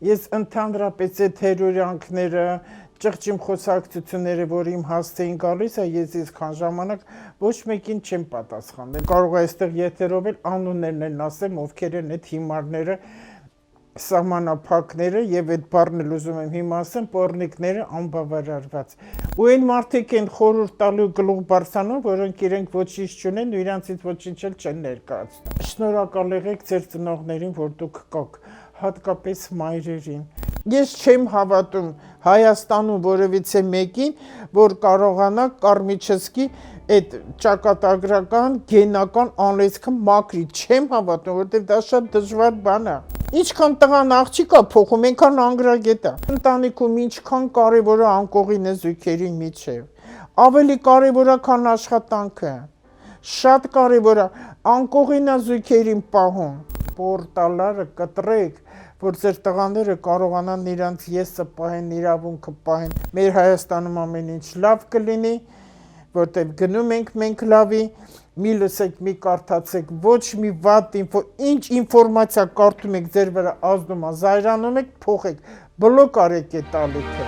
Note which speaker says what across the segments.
Speaker 1: Ես ընդհանրապես այդ թերորյանքները, ճղճիմ խոսակցությունները, որ իմ հաստ էին գալիս, ես այսքան ժամանակ ոչ մեկին չեմ պատասխանել։ Կարող է այստեղ եթերով էլ անուններն են ասեմ, ովքեր են այդ հիմարները, սահմանափակները եւ այդ բառն էլ ուզում եմ հիմա ասեմ, պոռնիկները անբավարարված։ Ու այն մարդիկ են խորհուրդ տալու գլուխ բարձանում, որոնք իրենք ոչինչ չունեն ու իրանցից ոչինչ էլ չեն ներկայացնում։ Շնորհակալ եղեք ձեր ծնողներին, որ դուք կաք, հատկապես մայրերին։ Ես չեմ հավատում Հայաստանում որևիցե մեկին, որ կարողանա Կարմիչսկի այդ ճակատագրական, գենական անեծքը մաքրի, չեմ հավատում, որովհետև դա շատ դժվար բան է։ Ինչքան տղան աղջիկ է փոխում, այնքան անգրագետ է։ Ընտանիքում ինչքան կարևոր է անկողինը զույգերի միջև։ Ավելի կարևոր է, քան աշխատանքը։ Շատ կարևոր է, անկողինը զույգերին պահում։ Պորտալները կտրեք, որ ձեր տղաները կարողանան իրանց եսը պահեն, իրավունքը պահեն։ Մեր Հայաստանում ամեն ինչ լավ կլինի, որտեղ գնում ենք մենք լավի, մի լսեք, մի կարդացեք, ոչ մի վատ ինչ ինֆորմացիա կարդում եք, ձեր վրա ազդում է, զայրանում եք, փոխեք, բլոկ արեք այդ ալիքը։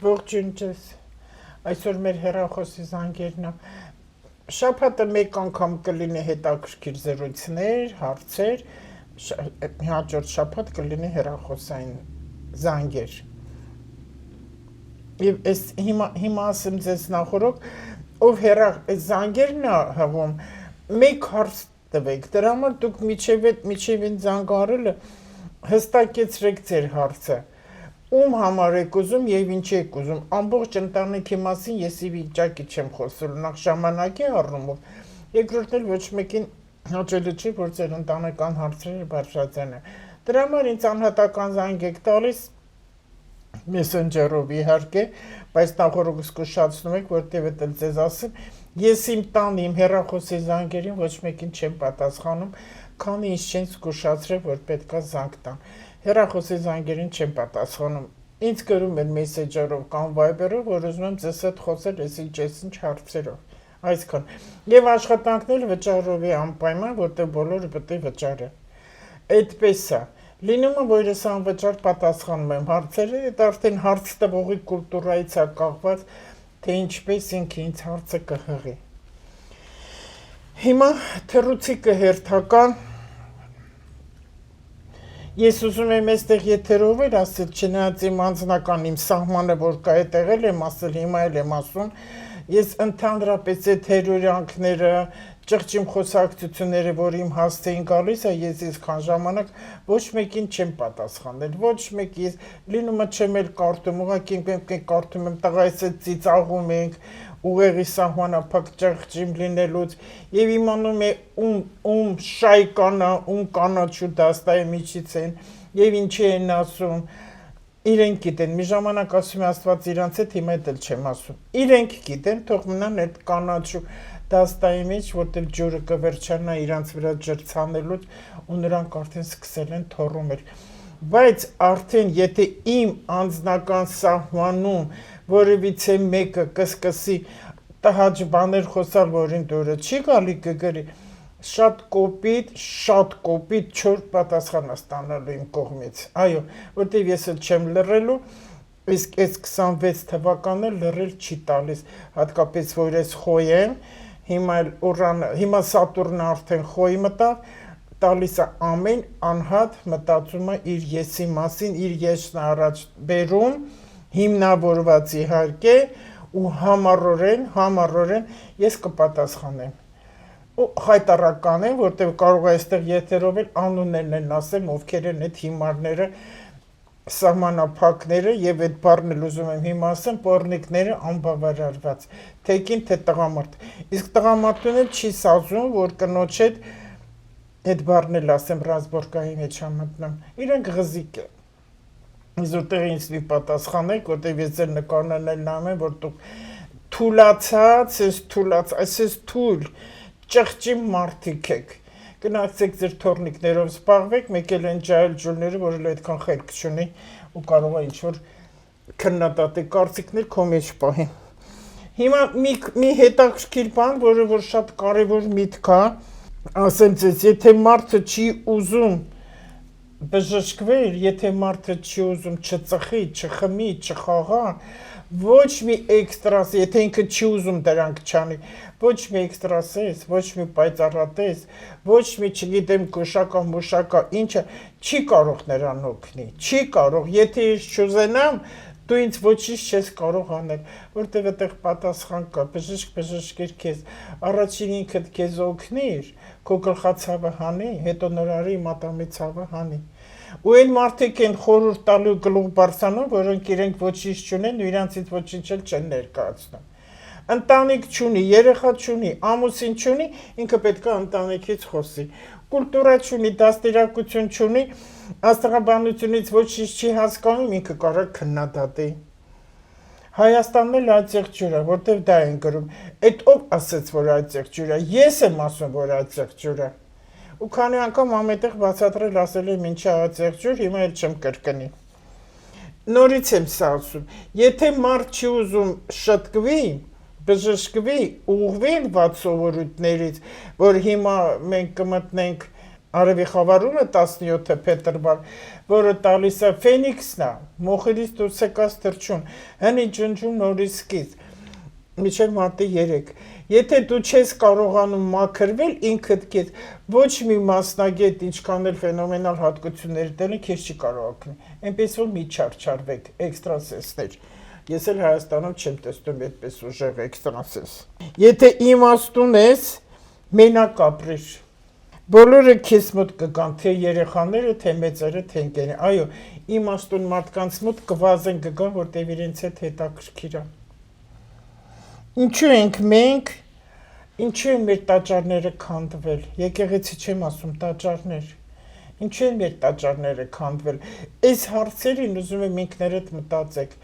Speaker 1: Ողջույն ձեզ, այսօր մեր հեռախոսի զանգերն է, շաբաթը մեկ անգամ կլինի հետաքրքիր զրույցներ, հարցեր, հաջորդ շաբաթ կլինի հեռախոսային զանգեր։ Եվ հիմա ասեմ ձեզ նախորոք, ով զանգերն է հղում, մեկ հարց տվեք, դրա համար դուք միջև են զանգարելը հստակեցրեք ձեր հարցը, ում համար եք ուզում և ինչ եք ուզում, ամբողջ ընտանիքի մասին ես ի վիճակի չեմ խոսել, նախ ժամանակի առումով, երկրորդ էլ ոչ մեկին հաճելի չի, որ ձեր ընտանեկան հարցերը բարձրացան է։ Դրա համար ինձ անհատական զանգ եք տալիս, Messenger-ով իհարկե, բայց նախորդ զգուշացնում եք, որտեղ էլ ձեզ ասեմ, ես իմ տան, իմ հեռախոսի զանգերին ոչ մեկին չեմ պատասխանում, քանի ինձ չեն զգուշացրել, որ պետքա զանգ տան։ Հեռախոսի զանգերին չեմ պատասխանում։ Ինձ գրում են Messenger-ով կամ Viber-ով, որ ուզում եմ ձեզ հետ խոսել այսինչ հարցերով։ Այսքան։ Եվ աշխատանքն էլ վճարով է անպայման, որտեղ բոլորը պետք է վճարեն։ Այդպես է։ Լինում է, որ ես անվճար պատասխանում եմ հարցերը, այդ արդեն հարց տվողի կուլտուրայից է կախված, թե ինչպես ինքը ինձ հարցը կհղի։ Հիմա թռուցիկը հերթական, ես ուզում եմ այստեղ եթերով էլ ասել, չնայած իմ անձնական իմ սահմանը, որ կա այդտեղ էլ եմ ասել, հիմա էլ եմ ասում, ես ընդհանրապես այդ թերորյանքները, ճղճիմ խոսակցությունները, որ իմ հաստ էին գալիս, ես այսքան ժամանակ ոչ մեկին չեմ պատասխանել, ոչ մեկ ես լինում է չեմ էլ կարդում, ուղղակի մենք կարդում եմ տղայիս հետ ծիծաղում ենք, ուղեղի սահմանափակ ճղճիմ լինելուց, եւ իմանում է ում շայկանը, ում կանաչու դաստայի միջից են, եւ ինչի են ասում, իրենք գիտեն, մի ժամանակ ասում է Աստված իրանց հետ, հիմա էլ չեմ ասում, իրենք գիտեն, թող մնան այդ կանաչու դաստայի մեջ, որտեղ ջուրը կվերջանա իրանց վրա ջրցանելուց ու նրանք արդեն սկսել են թոռումել։ Բայց արդեն եթե իմ անձնական սահմանում որևիցե մեկը կսկսի տհաճ բաներ խոսալ, որին դուրը չի գալի կգրի, շատ կոպիտ չոր պատասխան ստանալու իմ կողմից։ Այո, որտեղ ես էլ չեմ լռելու, իսկ այս 26 թվականը լռել չի տալիս, հատկապես որ ես խոյ եմ, հիմա Սատուրնը արդեն խոյ մտավ, տալիս է ամեն անհատ մտածում է իր եսի մասին, իր եսն առաջ բերում, հիմնավորված իհարկե ու համառորեն ես կպատասխանեմ։ Ու խայտարական եմ, որտեղ կարող է այստեղ եթերով էլ անուններն են ասեմ, ովքեր են այդ հիմարները, սահմանափակները եւ այդ բառն էլ ուզում եմ հիմա ասեմ, պոռնիկները անբավարարված, թեկին թե տղամարդ։ Իսկ տղամարդուն էլ չի սազում, որ կնոջ հետ այդ բառն էլ ասեմ, ռազմորկայի մեջ համընկնում։ Իրենք ղզիկ են։ Իզուտեղ ինձ մի պատասխանեք, որտեղ ես ձեր նկարներն էլ նայում եմ, որ դուք թուլացած, այսպես թույլ, ճղճիմ մարդիկ եք։ Գնացեք ձեր թորնիկներով զբաղվեք, մեկ էլ են ջահել ջուլները, որ էլ այդքան խելք չունի ու կարող է ինչ-որ քննադատի կարծիքներ քո մեջ պահի։ Հիմա մի հետաքրքիր բան, որը որ շատ կարևոր միտք է, ասեմ ձեզ, եթե մարդը չի ուզում բժշկվել, եթե մարդը չի ուզում չծխի, չխմի, չխաղա, ոչ մի էքստրաս, եթե ինքը չի ուզում դրանք չանի, ոչ մի էքստրասես, ոչ մի պայծառատես, ոչ մի, չգիտեմ, գուշակա, մուշակա, ինչը չի կարող նրան օգնի, չի կարող, եթե ես չուզենամ, դու ինձ ոչինչ չես կարող անել, որտեղ այդտեղ պատասխան կա, բժիշկեր քեզ, առաջին ինքդ քեզ օգնիր, քո գլխացավը հանի, հետո նորարի մատամի ցավը հանի։ Ու այն մարդիկ են խորհուրդ տալու գլուխ բարձանում, որոնք իրենք ոչինչ չունեն ու իրանցից ոչինչ էլ չեն ներկայացնում։ Ընտանիք չունի, երեխա չունի, ամուսին չունի, ինքը պետք է ընտանիքից խոսի։ Կուլտուրա չունի, դաստիարակություն չունի, աստղաբանությունից ոչինչ չի հասկանում, ինքը կարող քննադատի։ Հայաստանն էլ այդեղ ջուր է, որտեղ դա են գրում։ Այդ ով ասեց, որ այդեղ ջուր է։ Ես եմ ասում, որ այդեղ ջուր է։ Ու քանի անգամ ամենտեղ բացատրել ասել եմ ինչի այդեղ ջուր, հիմա էլ չեմ կրկնի։ Նորից եմ սա ասում։ Եթե մարդ չի ուզում շտկվի, բժշկվի, ուղղվի վատ սովորույթներից, որ հիմա մենք կմտնենք Արևի խավարումը 17 փետրվար, որը տալիս է Ֆենիքսն է, մոխիրից դուրս եկած թռչուն, հնի ջնջում նորից սկիզ, մինչև մարտի 3։ Եթե դու չես կարողանում մաքրվել ինքդ քեզ, ոչ մի մասնագետ ինչքան էլ ֆենոմենալ հատկություններ դենի քեզ չի կարող օգնի։ Այնպես որ մի չարչարվեք, էքստրասենսներ։ Ես էլ Հայաստանում չեմ տեսնում այդպես ուժեղ էքստրասենս։ Եթե իմաստուն ես, մենակ ապրիր։ Բոլորը քեզ մոտ կգան, թե երեխաները, թե մեծերը, թե ընկերները։ Այո, իմաստուն մարդկանց մոտ կվազեն կգան, որտեղ իրենց հետ հետաքրքիր է։ Ինչու ենք մենք, ինչու են մեր տաճարները քանդվել։ Եկեղեցի չեմ ասում, տաճարներ։ Ինչու են մեր տաճարները քանդվել։ Այս հարցերին ուզում եմ ինքներդ մտածեք։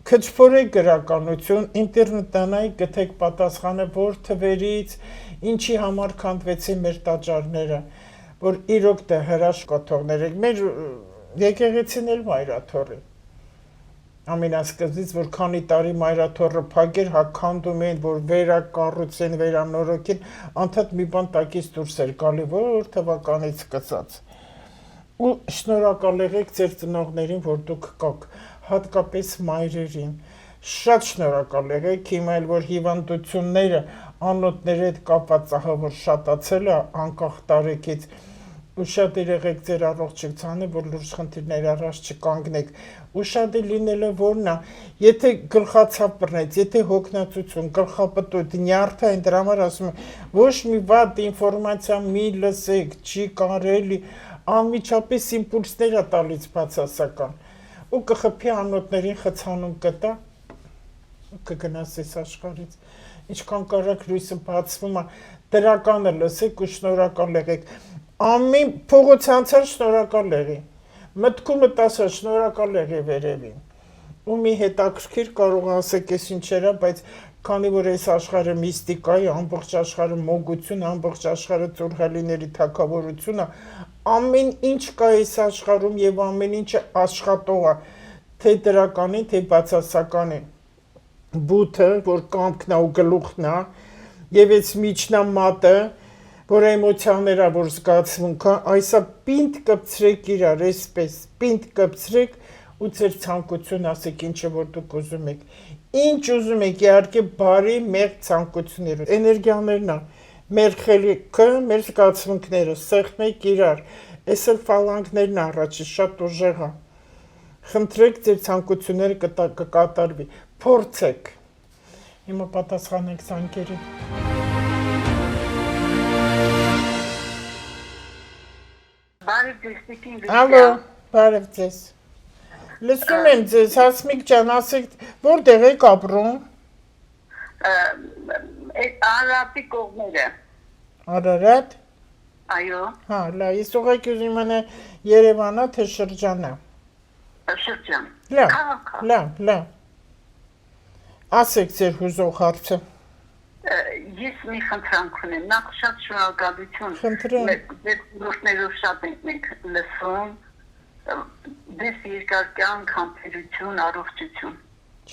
Speaker 1: Քչփորեք գրականություն, ինտերնետանայի գտեք պատասխանը, որ թվերից, ինչի համար քանդվեցին մեր տաճարները, որ իրոք դա հրաշք կոթողներ են, մեր եկեղեցին էլ մայրաթոռ է։ Ամենասկզբից, որ քանի տարի մայրաթոռը փակեր, հա քանդում էին, որ վերակառուցեն, վերանորոգեն, անդադ մի բան տակից դուրս էր գալի, որ թվականից սկսած։ Ու շնորհակալ եղեք ձեր ծնողներին, որ դուք կաք, հատկապես մայրերին, շատ շնորհակալ եղեք, հիմա էլ որ հիվանդությունները անոթների հետ կապված ահա որ շատացել է անկախ տարեկից, ուշադիր եղեք ձեր առողջությանը, որ լուրջ խնդիրների առաջ չկանգնեք, ուշադիր լինելը որն է, եթե գլխացավ բռնեց, եթե հոգնածություն, գլխապտույտ, նյարդա են, դրա համար ասում եմ, ոչ մի վատ ինֆորմացիա մի լսեք, չի կարելի, անմիջապես իմպուլսներ է տալիս բացասական, ու կխփի անոթներին խցանում կտա, կգնաս այս աշխարհից, ինչքան կարակ լույսը բացվում է, դրականը լսեք ու շնորհակալ եղեք, ամեն փողոց անցած շնորհակալ եղի, մտքումդ ասա շնորհակալ եղի վերևին, ու մի հետաքրքիր կարող ասեք ես ինչեր է, բայց քանի որ այս աշխարհը միստիկա է, ամբողջ աշխարհը մոգություն, ամբողջ աշխարհը ծուրհալիների թագավորություն է, ամեն ինչ կա այս աշխարհում եւ ամեն ինչը աշխատող է, թե դրականին, թե բացասականին, բութը, որ կամքն է ու գլուխն է, եւ այս միջնամատը, որ էմոցիաները, որ զգացմունք է, այսա պինդ կպցրեք իրար, այսպես, պինդ կպցրեք ու ձեր ցանկություն ասեք ինչը որ դուք ուզում եք, ինչ ուզում եք, իհարկե բարի մեղ ցանկությունները, էներգիաներն է, մեր խելիքը, մեր զգացմունքները, սեղմեք իրար, այս էլ ֆալանգներն առաջի շատ ուժեղ է, խնդրեք ձեր ցանկությունները կկատարվի, փորձեք, հիմա պատասխանեք զանգերին։ Ալո, բարև ձեզ, լսում եմ ձեզ, Հասմիկ ջան, ասեք, որտեղ եք ապրում։
Speaker 2: Արարատի կողմերը։
Speaker 1: Արարատ։
Speaker 2: Այո։
Speaker 1: Հա, լավ, ես ուղղակի ուզում եմ Երևանա, թե շրջանը։
Speaker 2: Շրջան։
Speaker 1: Լավ։ Ասեք ձեր հուզող հարցը։
Speaker 2: Ես մի խնդրանք ունեմ, նախ շատ շնորհակալություն։
Speaker 1: Խնդրեմ։
Speaker 2: Ձեր ուրիշներով շատ ենք մենք լսում, դες երկար կյանք, համբերություն, առողջություն։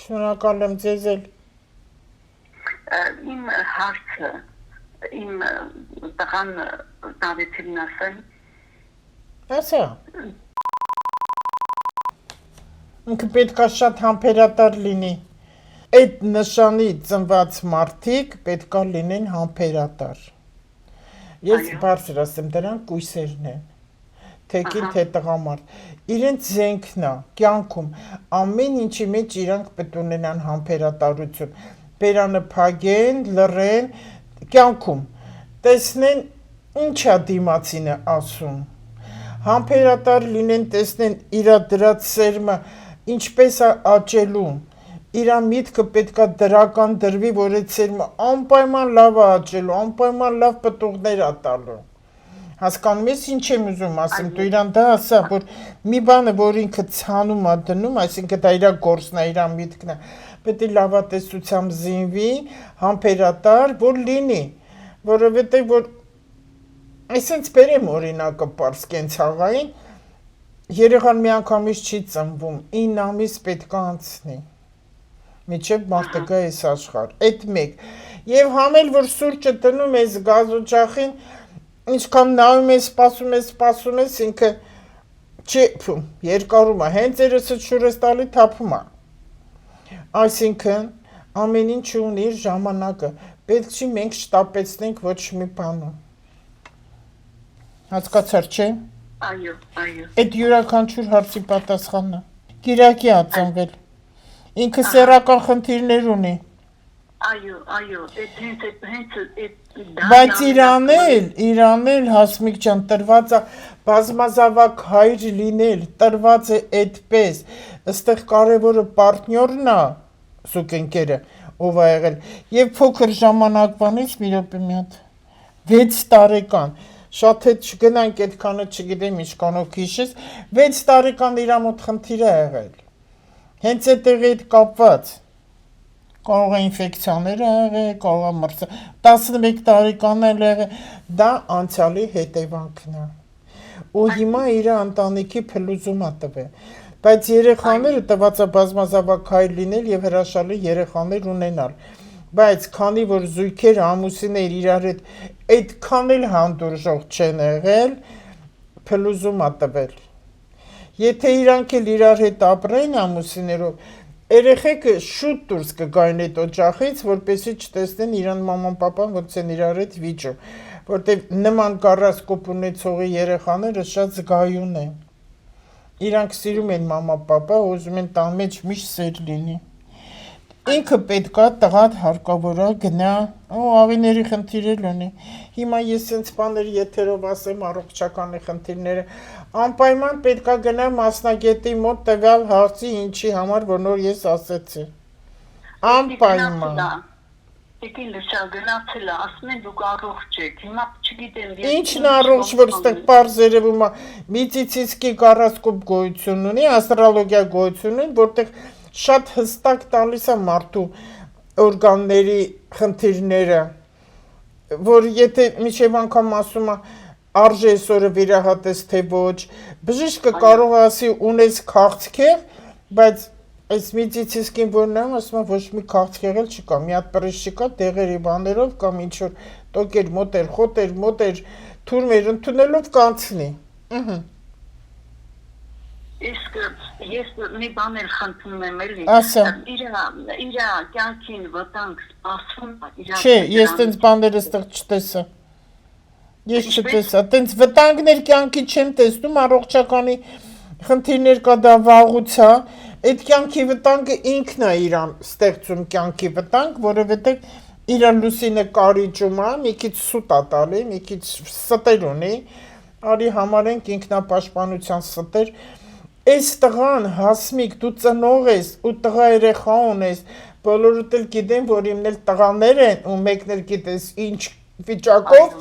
Speaker 1: Շնորհակալ եմ ձեզ էլ։
Speaker 2: Իմ հարցը Իմ տղան Դավիթին ասել։
Speaker 1: Ասա։ Ինքը պետք է շատ համբերատար լինի։ Այդ նշանի ծնված մարդիկ պետք է լինեն համբերատար։ Ես բարձր ասեմ, դրանք կույսերն են։ Թեկին թե տղամարդ, իրենց զենքն է, կյանքում, ամեն ինչի մեջ իրանք պետք ունենան համբերատարություն, բերանը փագեն, լռեն, կյանքում, տեսնեն ինչ է դիմացինը ասում, համբերատար լինեն, տեսնեն իրա դրած սերմը ինչպես է աճելու, իրա միտքը պետք է դրական դրվի, որ այդ սերմը անպայման լավ է աճելու, անպայման լավ պտուղներ է տալու։ Հասկանում ես ինչ եմ ուզում ասեմ, դու իրան դա ասա, որ մի բանը, որ ինքը ցանում է դնում, այսինքն դա իր գործն է, իր միտքն է, պետք է լավատեսությամբ զինվի, համբերատար, որ լինի, որովհետև որ այսինքն բերեմ օրինակը պարզ կենցաղային, երեխան միանգամից չի ծնվում, 9 ամիս պետք է անցնի, միջև մարդը գա այս աշխարհ, այդ մեկ, եւ համել որ սուրճը դնում ես գազօջախին, ինչքան նայում ես, ինքը չի փում, երկարում է, հենց երեսը շուրես տալի թափում է։ Այսինքն, ամեն ինչ ունի իր ժամանակը, պետք չի մենք շտապեցնենք ոչ մի բանում։ Հասկացար, չէ՞։
Speaker 2: Այո։
Speaker 1: Այդ յուրաքանչյուր հարցի պատասխանն է։ Կիրակի ա ծնվել։ Ինքը սեռական խնդիրներ ունի։
Speaker 2: Այո, հենց
Speaker 1: Բայց իրանել Հասմիկ ջան, տրված է բազմազավակ հայր լինել, տրված է այդպես, ըստեղ կարևորը պարտնյորն է, սուկենկերը, ով է եղել, եւ փոքր ժամանակվանից մի րոպե մի հատ 6 տարեկան, շատ հետ չգնանք այդքանը չգիտեմ ինչքանով քիշես, 6 տարեկան իր մոտ խնդիր է եղել, հենց այդտեղի հետ կապված, կարող է ինֆեկցիաներ եղել, կարող է մրցը, 11 տարեկան էլ եղել, դա անցյալի հետևանքն է, ու հիմա իր ընտանիքի փլուզում է տվել, բայց երեխաները տված է բազմազավակ հայր լինել եւ հրաշալի երեխաներ ունենալ, բայց քանի որ զույգեր ամուսիններ իրար հետ այդքան էլ հանդուրժող չեն եղել, փլուզում է տվել, եթե իրանք էլ իրար հետ ապրեն ամուսիններով, երեխեքը շուտ դուրս կգային այդ օջախից, որպեսզի չտեսնեն իրան մաման պապան ոնց են իրար հետ վիճում, որտեղ նման կառասկոպ ունեցողի երեխաները շատ զգայուն են։ Իրանք սիրում են մամա պապա, ուզում են տան մեջ միշտ սեր լինի։ Ինքը պետքա տղատ հարկավոր է գնա, աղիների խնդիրել ունի։ Հիմա ես սենց բաներ եթերով ասեմ առողջականի խնդիրները, անպայման պետքա գնա մասնագետի մոտ տվյալ հարցի ինչի համար, որ նոր ես ասեցի։ Անպայման։
Speaker 2: Եկին լսա գնացել է, ասում են դուք առողջ եք, հիմա չգիտեմ։
Speaker 1: Ինչն առողջ, որ ստեղ պարզ երևում է, միծիցիսկի կառասկոպ գոյություն ունի, աստրոլոգիա գոյություն ունի, որտեղ շատ հստակ տալիս է մարդու օրգանների խնդիրները, որ եթե միշև անգամ ասում է արժե այսօրը վիրահատես թե ոչ, բժիշկը կարող է ասի ունես քաղցկեղ, բայց այս միծիցիսկին որն է, ասում է ոչ մի քաղցկեղ էլ չկա, մի հատ պրիշ չկա, դեղերի բաներով կամ ինչ-որ տոկեր, մոտեր, խոտեր, մոտեր, թուրմեր ընդունելով կանցնի։
Speaker 2: Իսկ ես մի բան էլ խնդրում եմ էլի, իր կյանքին վտանգ սպասում է։
Speaker 1: Չէ, ես տենց բաները ստեղ չտեսա։ Ես չտեսա, տենց վտանգներ կյանքի չեմ տեսնում, առողջականի խնդիրներ կա, դա վաղուց է, այդ կյանքի վտանգը ինքն է իրան ստեղծում կյանքի վտանգ, որովհետև իր լուսինը կարիճում է, մի քիչ սուտ է տալի, մի քիչ ստեր ունի, արի համարենք ինքնապաշտպանության ստեր։ Այս տղան Հասմիկ դու ծնող ես ու տղա երեխա ունես, բոլորդ էլ գիտեն, որ իմն էլ տղաներ են ու մեկն էլ գիտես ինչ վիճակով,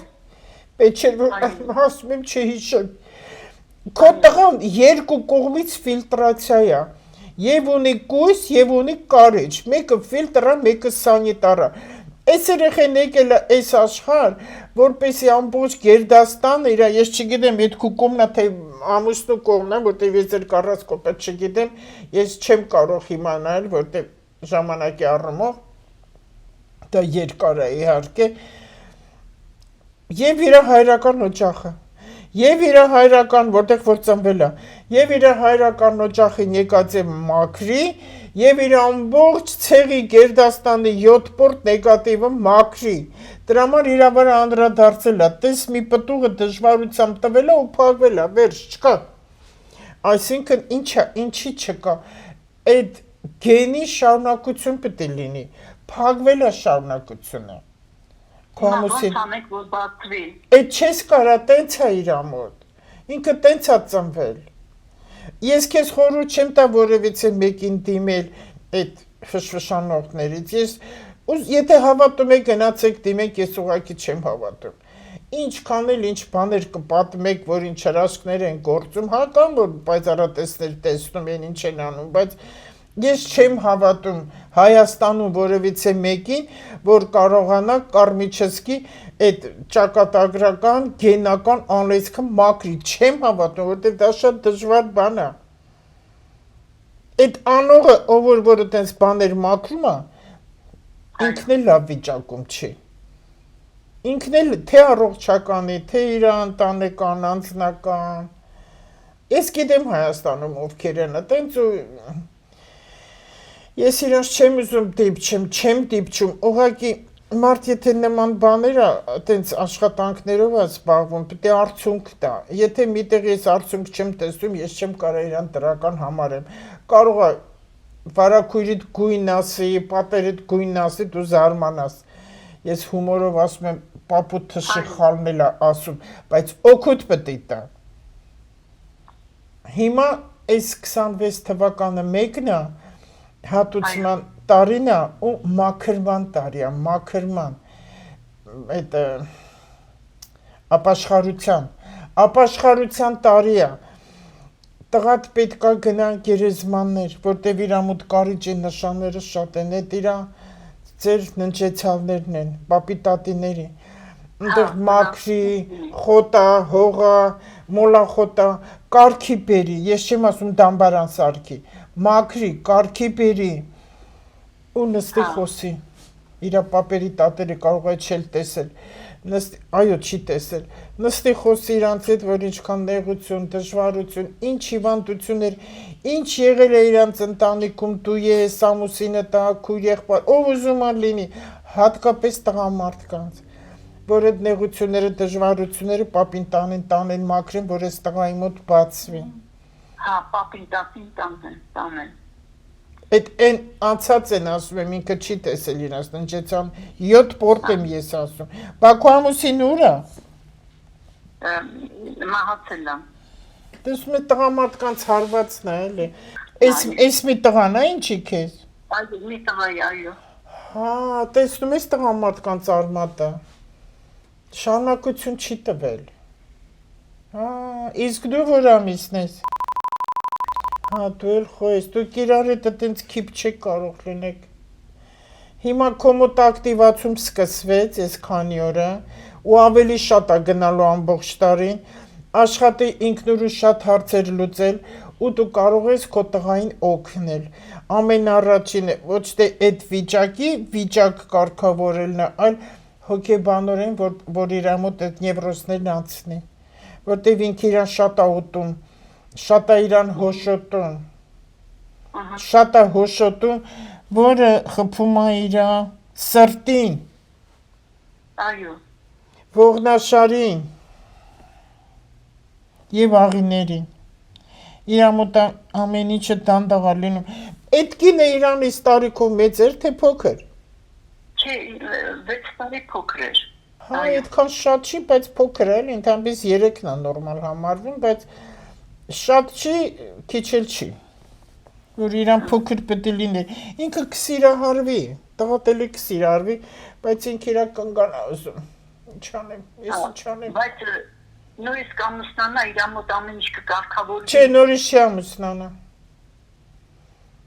Speaker 1: պետք չէ որ ասում եմ չհիշեմ։ Քո տղան երկու կողմից ֆիլտրացիա է, եւ ունի կույս եւ ունի կարիճ, մեկը ֆիլտր է, մեկը սանիտար է։ Այս երեխեն եկել է այս աշխարհ, որպեսի ամբողջ Գերդաստանը իր, ես չգիտեմ, այդ քու կողմն է թե ամուսնու կողմն է, որտեղ ես էլ կառասկոպը չգիտեմ, ես չեմ կարող իմանալ, որտեղ ժամանակի առումով դա երկար է իհարկե, Եվ իր հայրական օջախը, եւ իր հայրական, որտեղ որ ծնվել է, եւ իր հայրական օջախին եկած է մաքրի, եւ իր ամբողջ ցեղի Գերդաստանի 7 պորտ նեգատիվը մաքրի։ Դրա համար իր վրա անդրադարձել է, տես մի պտուղը դժվարությամբ տվել է ու փակվել է, վերջ չկա։ Այսինքն ինչի չկա, այդ գենի շարունակություն պետք է լինի, փակվել է շարունակությունը։ Քոմուսի
Speaker 2: Համեք որ բացվի։
Speaker 1: Այդ չես կարա տենց է իր մոտ։ Ինքը տենց է ծնվել։ Ես քեզ խորհուրդ չեմ տա որևիցե մեկին դիմել այդ ֆշֆշանողներից։ Եթե հավատում եք գնացեք դիմեք, ես ուղղակի չեմ հավատում։ Ինչքան էլ ինչ բաներ կպատմեք, որ ինչ հրաշքներ են գործում, հա կամ որ պայծառատեսներ տեսնում են ինչ են անում, բայց ես չեմ հավատում Հայաստանում որևիցե մեկին, որ կարողանա կարմիչեսկի այդ ճակատագրական գենական անլեզքը մաքրի, չեմ հավատում, որովհետև դա շատ դժվար բան է։ Այդ անողը, ով որ այդպես բաներ մաքրում է, ինքն էլ լավ վիճակում չի։ Ինքն էլ թե առողջականի, թե իր ընտանեկան, անձնական։ Ես գիտեմ Հայաստանում ովքեր են այդպես ու ես իրենց չեմ ուզում չեմ դիպչում, ուղղակի մարդ եթե նման բաները այդպես աշխատանքներով է զբաղվում, պետք է արդյունք տա։ Եթե միտեղ ես արդյունք չեմ տեսնում, ես չեմ կարող իրան դրական համարեմ։ Կարող է վարակույրիդ գույն ասի, պատերիդ գույն ասի, դու զարմանաս։ Ես հումորով ասում եմ, պապուտ թշխալն է ասում, բայց օգուտ պետք է տա։ Հիմա այս 26 թվականը մեկն է, հատուցման տարին է ու մաքրման տարի է, մաքրման, այդ ապաշխարության տարի է, տղատ պետք է գնան գերեզմաններ, որտև իր մոտ կարիճի նշանները շատ են, այդ իր ձեր ննջեցյալներն են, պապի տատիների, այնտեղ մաքրի, խոտա, հողա, մոլախոտա, կարգի բերի, ես չեմ ասում դամբարան սարքի, մաքրի, կարգի բերի ու նստի խոսի, իրա պապերի տատերը կարող է չել տեսել, այո չի տեսել, նստի խոսի իրանց հետ, որ ինչքան նեղություն, դժվարություն, ինչ հիվանդություններ, ինչ եղել է իրանց ընտանիքում, դու ես, ամուսինը տա, քույր եղբայր, ով ուզում է լինի, հատկապես տղամարդկանց, որ այդ նեղությունները, դժվարությունները պապին տանեն մաքրեն, որ այս տղայի մոտ բացվի։
Speaker 2: Հա, պապին տանեն։
Speaker 1: Այդ են անցած են ասում եմ, ինքը չի տեսել իրաց ննջեցան 7 պորտ եմ ես ասում։ Բաքու ամուսին ուր է։
Speaker 2: Մահացել եմ։
Speaker 1: Տեսնում է տղամարդկանց հարվածն է էլի։ Այս մի տղան է ինչի քեզ։
Speaker 2: Այո, մի տղա է, այո։
Speaker 1: Հա, տեսնում ես տղամարդկանց արմատը։ Շարունակություն չի տվել։ Հա, իսկ դու որ ամիսն ես։ Հա, դու էլ խոյես, դու իրար հետ այտենց քիպ չեք կարող լինեք։ Հիմա քո մոտ ակտիվացում սկսվեց այս քանի օրը ու ավելի շատ է գնալու ամբողջ տարին, աշխատի ինքնուրույն շատ հարցեր լուծել ու դու կարող ես քո տղային օգնել։ Ամենառաջինը ոչ թե այդ վիճակ կարգավորելն է, այլ հոգեբանորեն, որ իր մոտ այդ նևրոզներն անցնի, որտեղ ինքը իրան շատ է ուտում, շատ է իրան հոշոտում, շատ է հոշոտում, որը խփում է իր սրտին,
Speaker 2: Այո,
Speaker 1: ողնաշարին և աղիներին, իր մոտ ամեն ինչը դանդաղ է լինում, այդ կինը իրանից տարիքով մեծ էր, թե փոքր,
Speaker 2: չէ, 6 տարի փոքր էր,
Speaker 1: հա, այդքան շատ չի, բայց փոքր է, ընդհանրապես 3-ն է նորմալ համարվում, բայց շատ չի, քիչ էլ չի, որ իրան փոքր պետք է լիներ, ինքը կսիրահարվի, տղատելի կսիրահարվի, բայց ինքը իրա կնգանա ուզում, ինչ անեմ, ես ինչ անեմ։
Speaker 2: Բայց նույնիսկ ամուսնանա իր մոտ ամեն ինչ կկարգավորվի։
Speaker 1: Չէ, նորից չի ամուսնանա։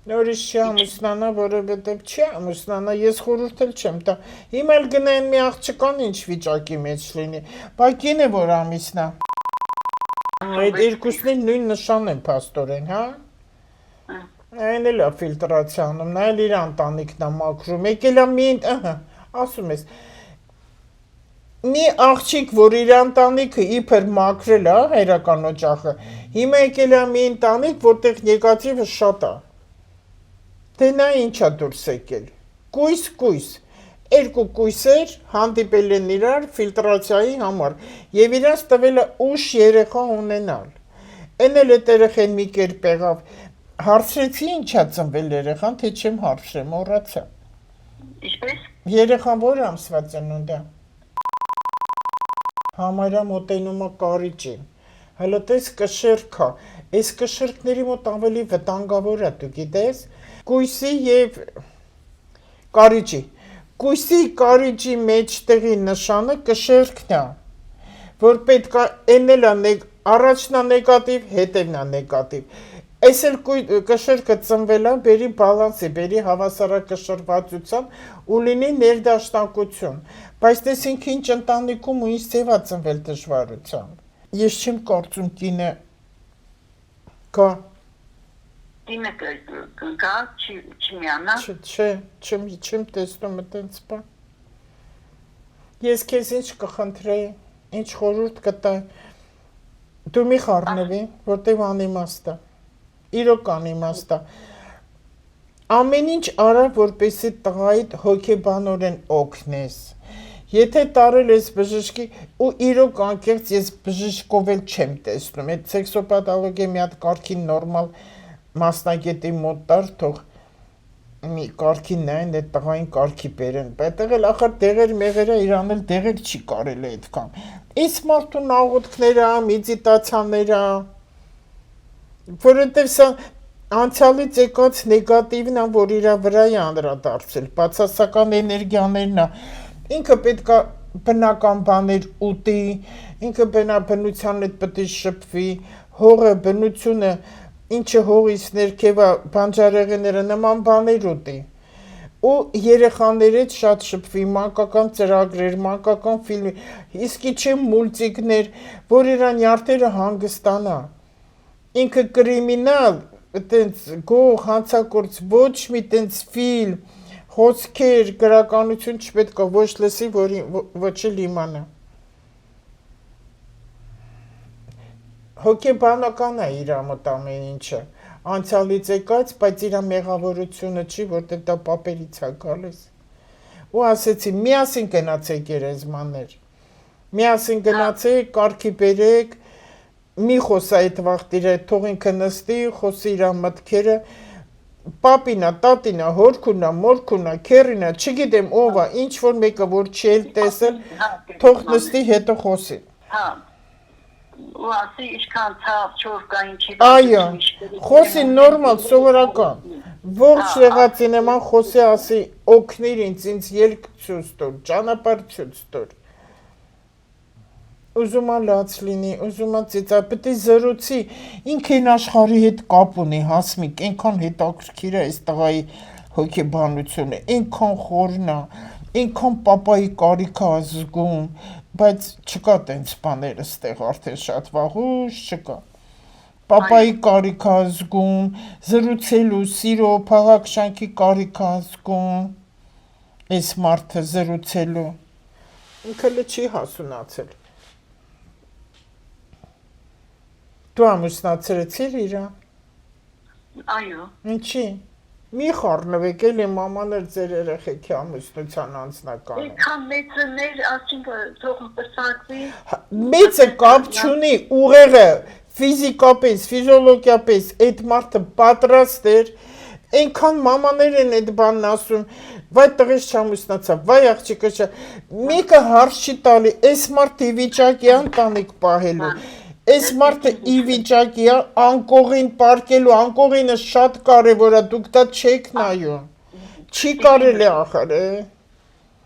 Speaker 1: Նորից չի ամուսնանա, որովհետև չի ամուսնանա, ես խորհուրդ էլ չեմ տա։ Հիմա էլ գնային մի աղջկան ինչ վիճակի մեջ լինի, բայց կինը որ ամիսնա։ Այդ երկուսն նույն նշան են փաստորեն, հա։ Այն էլ է ֆիլտրացիա անում, նա էլ իր ընտանիքն է մաքրում, եկել է մի ասում ես, մի աղջիկ, որ իր ընտանիքը իբր մաքրել է, հայրական օջախը, հիմա եկել է մի ընտանիք, որտեղ նեգատիվը շատ է։ Դե նա ինչա դուրս եկել։ Կույս։ Երկու կույսեր հանդիպել են իրար ֆիլտրացիայի համար եւ իրանց տվել է ուշ երեխա ունենալ։ Էն էլ այդ երեխան մի կերպ եղավ։ Հարցրեցի ինչա ծնվել երեխան, թե չեմ հարցրեմ, մոռացա։
Speaker 2: Ինչպես։
Speaker 1: Երեխան որ ամսվա ծնունդ է։ Համարյա մոտենում է կարիճին։ Հələ տես կշերք է։ Այս կշերքների մոտ ավելի վտանգավոր է, դու գիտես։ Կույսի եւ կարիճի։ Կույսի կարիճի մեջտեղի նշանը կշերքն է, որ պետք է էնել է առաջնա նեգատիվ, հետևնա նեգատիվ։ Այս էլ կշերքը ծնվել է, բերի բալանսի, բերի հավասարակշռվածության ու լինի ներդաշնակություն։ Բայց տես ինքը ինչ ընտանիքում ու ինչ ձև է ծնվել դժվարությամբ։ Ես չեմ կարծում կինը կա։
Speaker 2: Դիմը կգա, չմիանա։
Speaker 1: Չեմ տեսնում այդպես բան։ Ես քեզ ինչ կխնդրեի, ինչ խորհուրդ կտայի։ Դու մի խառնվի, որտեղ անիմաստ է։ Իրոք անիմաստ է։ Ամեն ինչ արա, որպեսզի տղայիդ հոգեբանորեն օգնես։ Եթե տարել ես բժշկի ու իրոք անկեղծ ես բժշկով էլ չեմ տեսնում։ Այդ սեքսոպաթոլոգիա մի հատ կարգին նորմալ մասնագետի մոտ տար, թող մի կարգին նայեն, այդ տղային կարգի բերեն։ Այդտեղ էլ ախր դեղեր մեղերը իրան էլ դեղեր չի կարելի այդքան։ Այս մարդու նաղուտքները, մեդիտացիաները, որովհետև սա անցյալից եկած նեգատիվն է, որ իր վրա է անդրադարձել, բացասական էներգիաներն է։ Ինքը պետք է բնական բաներ ուտի, ինքը բնության հետ պետք է շփվի, հողը, բնությունը, ինչը հողից ներքև է, բանջարեղենները նման բաներ ուտի։ Ու երեխաների հետ շատ շփվի, մանկական ծրագրեր, մանկական ֆիլմեր, իսկի չէ մուլտիկներ, որ իրան նյարդերը հանգստանա։ Ինքը կրիմինալ, այտենց գող, հանցագործ, ոչ մի տենց ֆիլմ, խոսքեր, գրականություն չպետք է ոչ լսի, ոչ էլ իմանա։ Հոգեբանական է իր մոտ ամեն ինչը, անցյալից եկած, բայց իր մեղավորությունը չի, որտեղ դա պապերից է գալիս։ Ու ասեցի, միասին գնացեք գերեզմաններ, միասին գնացեք, կարգի բերեք, մի խոսա այդ վաղտիր հետ, թող ինքը նստի, խոսի իր մտքերը, պապինա, տատինա, հորքունա, մորքունա, քերինա, չգիտեմ ով է, ինչ որ մեկը որ չի էլ տեսել, թող նստի հետո խոսի։
Speaker 2: Հա։ Ու ասի ինչքան ցավ չոր կա ինչի։
Speaker 1: Այո, խոսի նորմալ, սովորական։ Ողջ եղած ինեման խոսի ասի օգնիր ինձ ելք ցույց տուր, ճանապարհ ցույց տուր։ Ուզում է լաց լինի, ուզում է ծիծա, պետք է զրուցի, ինքն աշխարհի հետ կապ ունի, հասմիկ, այնքան հետաքրքիր է այս տղայի հոգեբանությունը, այնքան խորն է, այնքան պապայի կարիք է զգում, բայց չկա տենց բաները ստեղ արդեն շատ վաղուց չկա։ Պապայի կարիք է զգում, զրուցելու, սիրո, փաղաքշանքի կարիք է զգում, այս մարդը զրուցելու, ինքը չի հասունացել։ Դու ամուսնացրեցիր իրան։
Speaker 2: Այո։
Speaker 1: Ինչի։ Մի խառնվեք էլի մամաներ ձեր երեխեքի ամուսնության անձնականը։
Speaker 2: Ինչքան մեծներ, ասինքն թող պսակվի։
Speaker 1: Մեծը կապ չունի, ուղեղը ֆիզիկապես, ֆիզիոլոգիապես այդ մարդը պատրաստ էր, այնքան մամաներ են այդ բանն ասում, վայ տղես չամուսնացա, վայ աղջիկը չէ, մեկը հարց չի տալի, այս մարդը ի վիճակի է ընտանիք պահելու։ Այս մարդը ի վիճակի է անկողին պարկելու, անկողինը շատ կարևոր է, դուք դա չեք նայում, չի կարելի ախր,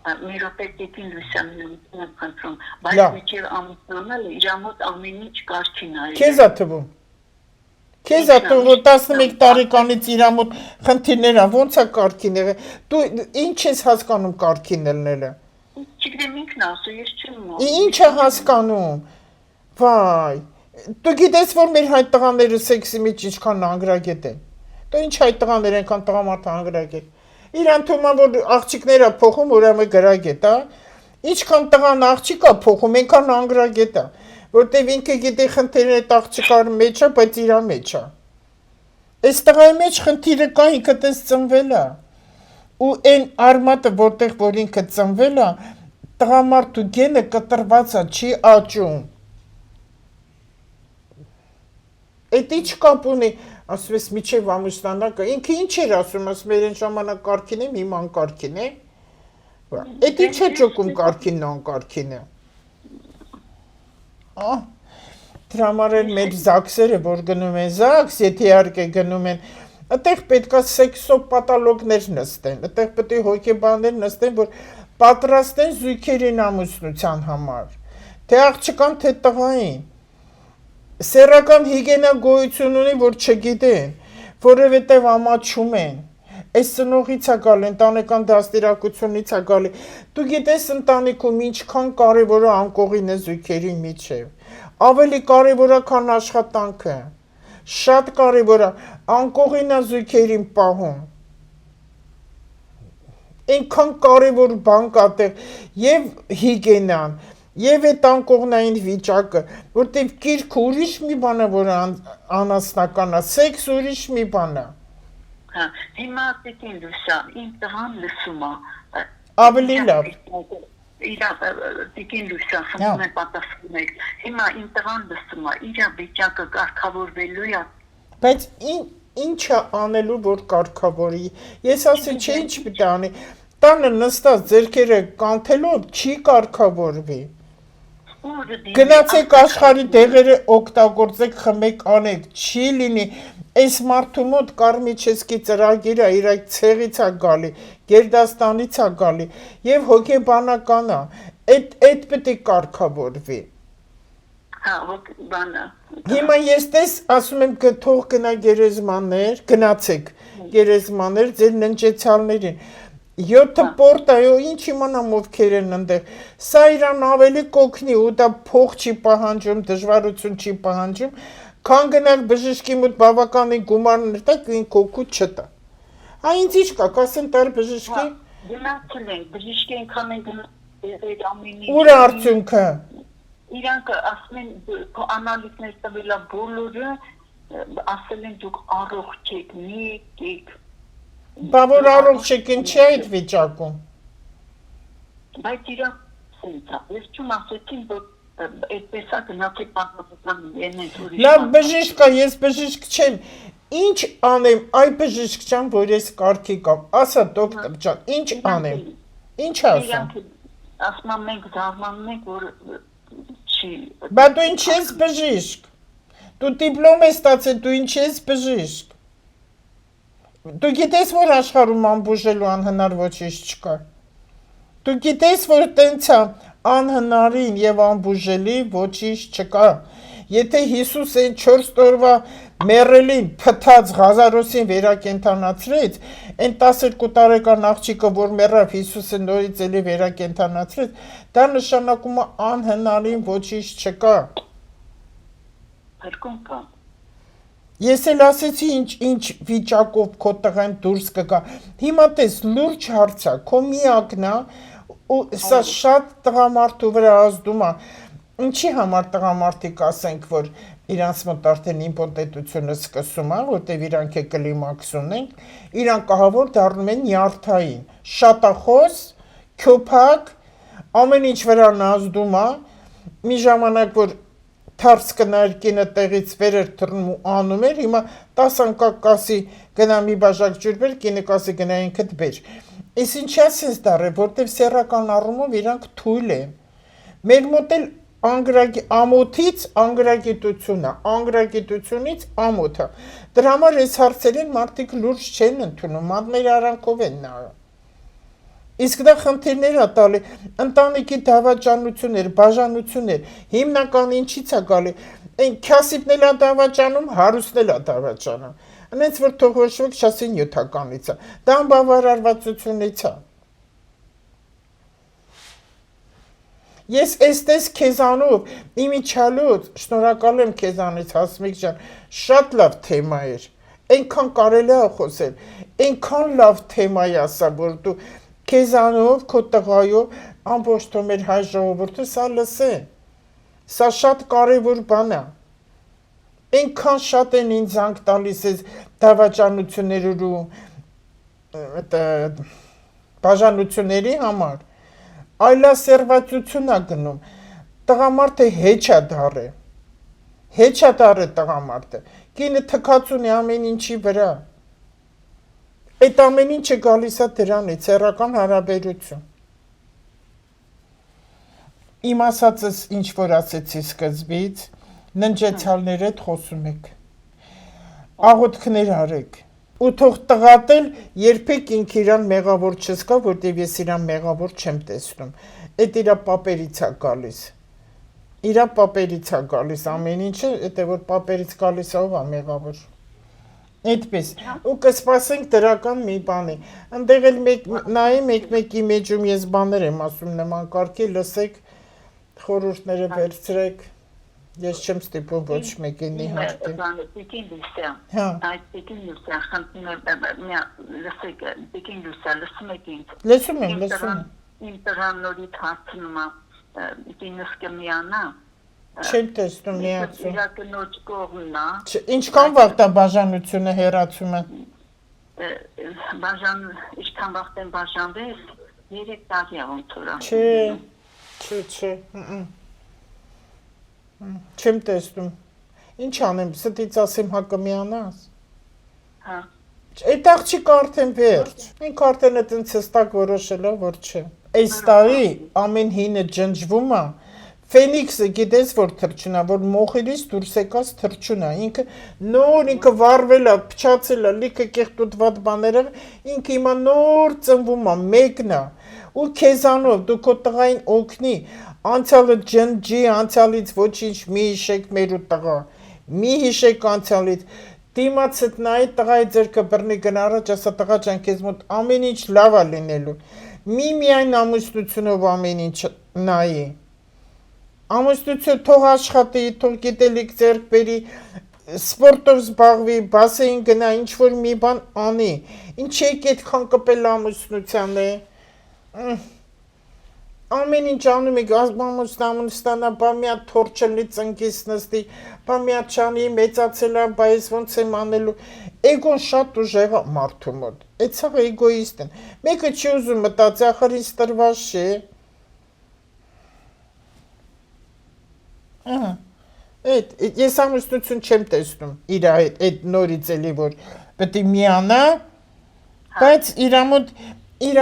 Speaker 2: Մի րոպե տիկին Լուսյանին խնդրում, բայց մինչև ամուսնանալը իր մոտ ամեն ինչ կարգին է։
Speaker 1: Քեզ է թվում։ Քեզ է թվում, որ 11 տարեկանից իր մոտ խնդիրներ ա, ոնց է կարգին եղել։ Դու ինչ ես հասկանում կարգին ելնելը։
Speaker 2: Չգիտեմ ինքն ասու, ես չեմ։
Speaker 1: Ինչ է հասկանում։ Վայ, դու գիտես, որ մեր հայ տղաները սեքսի մեջ ինչքան անգրագետ են։ Դու ինչ հայ տղաներ այնքան տղամարդ անգրագետ։ Իրան թվում է, որ աղջիկները փոխում ուրեմն գրագետ, հա։ Ինչքան տղան աղջիկա փոխում, այնքան անգրագետ է, որտեվ ինքը գիտի խնդիրը այդ աղջիկար մեջ է, բայց իրա մեջ է։ Այս տղայի մեջ խնդիրը կա, ինքը տես ծնվել է։ Ու այն արմատը, որտեղ որ ինքը ծնվել է, տղամարդու գենը կտրված է, չի աճում։ Այդ ինչ կապ ունի, ասում ես միջև ամուսնանակը, ինքը ինչ էր ասում, ասում էր այն ժամանակ կարգին եմ, հիմա անկարգին է։ Այդ ինչ է ճոկում կարգինն անկարգինը։ Դրա համար էլ մեր զաքսերը, որ գնում են զաքս, եթե իհարկե գնում են, այդտեղ պետք է սեքսով պատալոգներ նստեն, այդտեղ պետք է հոգեբաններ նստեն, որ պատրաստեն զույգերին ամուսնության համար, թե աղջկան, թե տղային։ Սեռական հիգենա գոյություն ունի, որ չգիտեն, որովհետև ամաչում են։ Այս ծնողից է գալի, ընտանեկան դաստիարակությունից է գալի։ Դու գիտես ընտանիքում ինչքան կարևոր է անկողինը զույգերի միջև։ Ավելի կարևոր է, քան աշխատանքը։ Շատ կարևոր է, անկողինը զույգերին պահում։ Այնքան կարևոր բան կա տեղ եւ հիգենան, եւ այդ անկողնային վիճակը, որտեվ գիրքը ուրիշ մի բան է, որ անասնական է, սեքս ուրիշ մի բան է։
Speaker 2: Հիմա դիտին լուսա, իմ տղան լսում է։
Speaker 1: Ավելի լավ։
Speaker 2: Իրա դիտին լուսա, խնդրում եմ պատասխանում եք։ Հիմա իմ տղան լսում է, իրա վիճակը կարգավորվելու է։
Speaker 1: Բայց ինչ է անելու, որ կարգավորի։ Ես ասի, չէ, ինչ պետք է անի։ Տանը նստած ձեռքերը կանթելով չի կարգավորվի։ Գնացեք աշխարհի դեղերը օգտագործեք, խմեք, անեք, չի լինի։ Այս մարդու մոտ կարմիչեսկի ծրագիրը իր ցեղից է գալի, Գերդաստանից է գալի եւ հոգեբանական է։ Այդ պետք է կարգավորվի։
Speaker 2: Հա, բանը։
Speaker 1: Հիմա ես տես ասում եմ թող գնա գերեզմաններ, գնացեք գերեզմաններ ձեր ննջեցյալներին։ 7 պորտայո ինչ իմանամ ովքեր են ընդեղ։ Սա իրան ավելի կօգնի ու դա փող չի պահանջում, դժվարություն չի պահանջում, քան գնալ բժշկի մոտ բավականին գումարներ տակ ու ինք օգուտ չտա։ Հա ինձ ինչ կա, կասեն տար բժշկի։
Speaker 2: Գնացել են, բժշկի այնքան են գնել ամենի։
Speaker 1: Ուր է արդյունքը։
Speaker 2: Իրանք ասում են անալիզներ տվել է բոլորը, ասել են դուք առողջ եք, մի եք։
Speaker 1: Բա որ առողջ եք, ինչի է այդ վիճակում։
Speaker 2: Բայց իրանք սենցա, ես չում ասեցին, որ այդպես է գնացեք պատմական ենեն ուրիշ։
Speaker 1: Լավ բժիշկ է, ես բժիշկ չեմ։ Ինչ անեմ, այ բժիշկ ջան, որ ես կարգի կամ, ասա դոկտոր ջան, ինչ անեմ։ Ինչ ասեմ։
Speaker 2: Ասում եմ մենք զարմանում ենք, որ չի։
Speaker 1: Բա դու ինչ ես բժիշկ։ Դու դիպլոմ ես ստացել, դու ինչ ես բժիշկ։ Դու գիտես, որ աշխարհում անբուժելու անհնար ոչինչ չկա։ Դու գիտես, որ տենց է անհնարին եւ անբուժելի ոչինչ չկա։ Եթե Հիսուս այն 4 օրվա մեռելին փթած Ղազարոսին վերակենդանացրեց, այն 12 տարեկան աղջիկը, որ մեռավ, Հիսուսը նորից էլի վերակենդանացրեց, դա նշանակում է անհնարին ոչինչ չկա։
Speaker 2: Հարկում կա։
Speaker 1: Ես էլ ասեցի ինչ վիճակով քո տղան դուրս կգա։ Հիմա տես լուրջ հարց է, քո միակն է, ու սա շատ տղամարդու վրա ազդում է։ Ինչի համար տղամարդիկ ասենք, որ իրանց մոտ արդեն իմպոտենտությունը սկսում է, որտեվ իրանք է կլիմաքս ունեն, իրանք ահավոր դառնում են նյարդային, շատախոս, քյոփակ, ամեն ինչ վրան ազդում է, մի ժամանակ որ թարս կնայր կինը տեղից վեր էր թռնում ու անում էր, հիմա 10 անկակ կասի գնա մի բաժակ ջուր բեր, կինը կասի գնա ինքդ բեր։ Այս ինչի է սենց դառը, որտև սեռական առումով իրանք թույլ են։ Մեր մոտ էլ ամոթից անգրագիտությունը, անգրագիտությունից ամոթը։ Դրա համար այս հարցերին մարդիկ լուրջ չեն ընդունում, մատներ արանքով են նայում։ Իսկ դա խնդիրներ է տալի, ընտանիքի դավաճանություններ, բաժանություններ, հիմնական ինչից է գալի, այն քյասիպն էլ է դավաճանում, հարուստն էլ է դավաճանում, այնց որ թող ոչ ոք չասի նյութականից է, դա անբավարարվածությունից է։ Ես էստես քեզանով, իմիջալուց, շնորհակալ եմ քեզանից Հասմիկ ջան, շատ լավ թեմա էր, այնքան կարելի է խոսել, այնքան լավ թեմա է ասա, որ դու քեզանով, քո տղայով ամբողջ թող մեր հայ ժողովուրդը սա լսե։ Սա շատ կարևոր բան է։ Այնքան շատ են ինձ զանգ տալիս այս դավաճանություններու բաժանությունների համար, այլասերվածություն է գնում։ Տղամարդը հեչ է դառը։ Հեչ է դառը տղամարդը։ Կինը թքած ունի ամեն ինչի վրա։ Այդ ամեն ինչը գալիս է դրանից, սեռական հարաբերություն։ Իմ ասածս ինչ որ ասեցի սկզբից, ննջեցյալների հետ խոսում եք, աղոթքներ արեք, ու թող տղատել երբեք ինք իրան մեղավոր չզգա, որտեվ ես իրան մեղավոր չեմ տեսնում, այդ իրա պապերից է գալիս, իրա պապերից է գալիս ամեն ինչը, եթե որ պապերից գալիս ով է մեղավոր, այդպես, ու կսպասենք դրական մի բանի, ընդեղ էլ նայի մեկ-մեկի մեջում ես բաներ եմ ասում նման կարգի, լսեք, խորհուրդները վերցրեք, ես չեմ ստիպում ոչ մեկին իհարկե։
Speaker 2: Պեկին լուսա, այդ պեկին լուսա, պեկին լուսա, լսում եք ինձ։
Speaker 1: Լսում եմ, լսում եմ։
Speaker 2: Իմ տղան նորից հարցնում է, ինձ կմիանա։
Speaker 1: Չեմ տեսնում միացում։
Speaker 2: Իրա կնոջ կողմն է։
Speaker 1: Ինչքան վաղ դա բաժանությունը հեռացում է։
Speaker 2: Ինչքան վաղ են բաժանվես, 3 տարի է ոնց որ։
Speaker 1: Չէ, չեմ տեսնում, ինչ անեմ, ստից ասեմ հա կմիանաս, այդ աղջիկ արդեն վերջ, ինք արդեն այդ ինձ հստակ որոշել է, որ չէ, այս տարի ամեն հինը ջնջվում է, Ֆենիքսը գիտես որ թրջուն է, որ մոխիրից դուրս եկած թրջուն է, ինքը նոր ինքը վարվել է, փչացել է, լիքը կեղտուտված բաները, ինքը հիմա նոր ծնվում է, մեկն է, ու քեզանով դու քո տղային օգնի, անցյալը ջնջի, անցյալից ոչինչ մի հիշեք մեր ու տղա, մի հիշեք անցյալից, դիմացդ նայի տղայի ձերքը բռնի գնա առաջ, ասա տղա ջան քեզ մոտ ամեն ինչ լավ է լինելու, միայն ամուսնությունով ամեն ինչ նայի, ամուսնություն թող աշխատի, թող գիտելիք ձեռք բերի, սպորտով զբաղվի, բասեին գնա, ինչ որ մի բան անի, ինչ եք այդքան կպել ամուսնության է, ամեն ինչ անում եք, ամուսնանա, բա միա թորչելի ծնկիս նստի, բա միա չանի, մեծացել է, բա ես ոնց եմ անելու, էգոն շատ ուժեղ է մարդու մոտ, այդ սաղ էգոիստ են, մեկը չի ուզում մտածի, ախր ինձ տրված չէ, Ես ամուսնություն չեմ տեսնում իր այդ նորից էլի որ պետք է միանա, բայց իր մոտ իր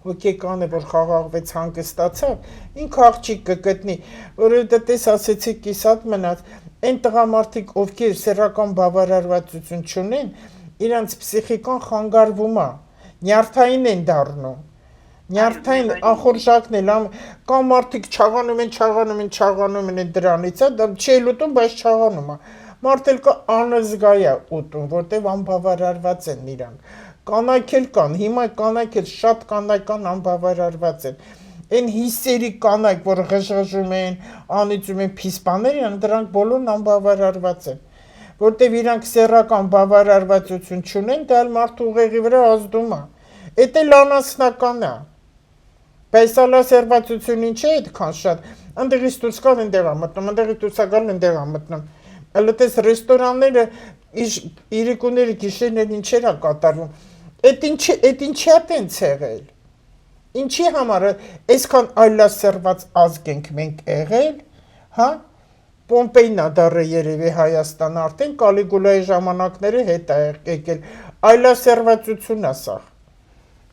Speaker 1: հոգեկանը որ խաղաղվեց հանգստացավ, ինքը աղջիկ կգտնի, որովհետեւ տես ասեցի կիսատ մնաց, այն տղամարդիկ ովքեր սեռական բավարարվածություն չունեն, իրանց պսիխիկան խանգարվում է, նյարդային են դառնում Նյարդային ախորժակն էլ կամ մարդիկ չաղանում են դրանից է, դա չի ուտում, բայց չաղանում է, մարդ էլ կա անզգա է ուտում, որտև անբավարարված են իրանք, կանայք էլ կան, հիմա կանայք էլ շատ կանայք կան անբավարարված են, այն հիսերի կանայք, որ ղժղժում են, անիծում են փիսպաներ են, դրանք բոլորն անբավարարված են, որտև իրանք սեռական բավարարվածություն չունեն, դա էլ մարդ ուղեղի վրա ազդում է, այդ էլ անասնական է, Բայց ալասերվածություն ինչ է այդքան շատ, ընդեղից դուրս գալ ընդեղ է մտնում, ընդեղից դուրս գալ ընդեղ է մտնում, ըլտես ռեստորանները, իրիկուները գիշերներ ինչեր է կատարվում, այդ ինչի է տենց եղել, ինչի համար այսքան այլասերված ազգ ենք մենք եղել, հա, Պոմպեյն է դառը երևի Հայաստան արդեն, Կալիգուլայի ժամանակները հետ է եկել, այլասերվածություն է սաղ,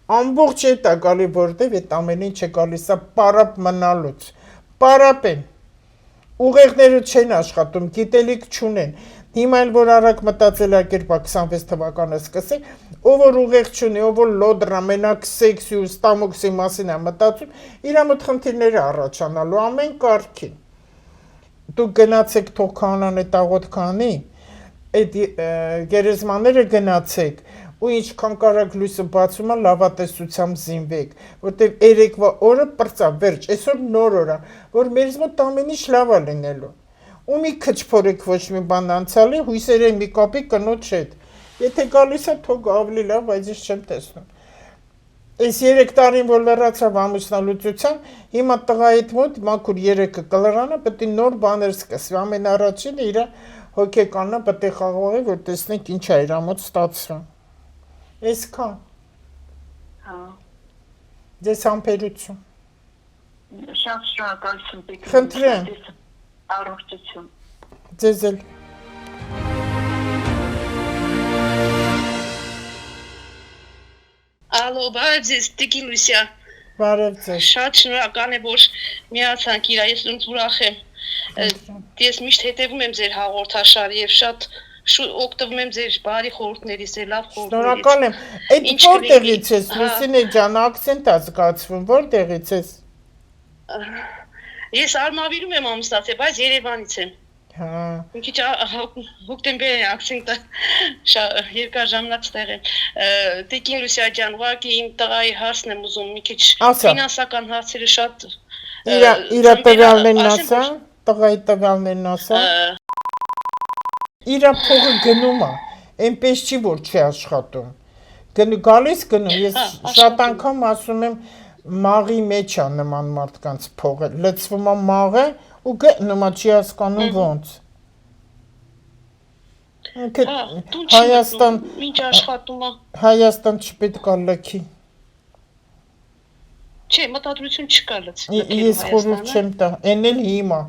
Speaker 1: Ամբողջ էտ է գալի, որտև էտ ամեն ինչ է գալիս է պարապ մնալուց, պարապ են, ուղեղները չեն աշխատում, գիտելիք չունեն, հիմա էլ որ արագ մտածելակերպ 26 թվականը սկսի, ով որ ուղեղ չունի, ով որ լոդրա, մենակ սեքսի ու ստամոքսի մասին է մտածում, իր մոտ խնդիրները առաջանալու ամեն կարգին, դուք գնացեք թող քահանան էտ աղոթք անի, այդ գերեզմանները գնացեք, ու ինչքան կարակ լույսը բացում է լավատեսությամբ զինվեք, որտև երեկվա օրը պրծավ վերջ, այսօր նոր օր է, որ մեզ մոտ ամեն ինչ լավ է լինելու, ու մի քչփորեք ոչ մի բան անցյալի, հույսերեն մի կապի կնոջ հետ, եթե գալիս է թող ավելի լավ, բայց ես չեմ տեսնում, Այս 3 տարին որ լրացավ ամուսնալուծության, հիմա տղայիդ մոտ մաքուր 3-ը կլրանը, պետք է նոր բաներ սկսվի։ Ամեն առաջինը իր հոգեկանն պետք է խաղողի, որ տեսնենք ինչ է իր մոտ ստացվում։ Այսքան։
Speaker 2: Հա։
Speaker 1: Ձեզ համբերություն։
Speaker 2: Շատ շնորհակալություն Տիկին
Speaker 1: Խնդրեմ։
Speaker 2: Լուսիա, առողջություն։
Speaker 1: Ձեզ էլ։
Speaker 3: Ալո, բարև ձեզ, Տիկին Լուսիա։
Speaker 1: Բարև ձեզ։
Speaker 3: Շատ շնորհակալ եմ, որ միացանք իրա, ես ուրախ եմ։ Ես միշտ հետևում եմ ձեր հաղորդաշարը եւ շատ օգտվում եմ ձեր բարի խորհուրդներից, ձեր լավ խորհուրդներից։
Speaker 1: Շնորհակալ եմ։ Այդ որտեղից ես, Լուսինե ջան, ակցենտ է զգացվում, որտեղից ես։
Speaker 3: Ես Արմավիրում եմ ամուսնացել, բայց Երևանից եմ։
Speaker 1: Հա։
Speaker 3: Մի քիչ հոկտեմբեր ակցենտը երկար ժամանակ ստեղ եմ։ Տիկին Լուսիա ջան, ուղղակի իմ տղայի հարցն եմ ուզում, մի քիչ ֆինանսական հարցերը շատ
Speaker 1: Իրա տվյալներն ասա, տղայի տվյալներն ասա։ Իրա փողը գնում է, այնպես չի որ չի աշխատում։ Գալիս գնում, ես շատ անգամ ասում եմ մաղի մեջ է նման մարդկանց փողը, լցվում է մաղը ու գնում է չի հասկանում ոնց։ Հայաստան
Speaker 3: ինչ աշխատում է։
Speaker 1: Հայաստան չպետք է լքի։
Speaker 3: Չէ, մտադրություն չկա լցնի։
Speaker 1: Ես խորհուրդ չեմ տա, այն էլ հիմա,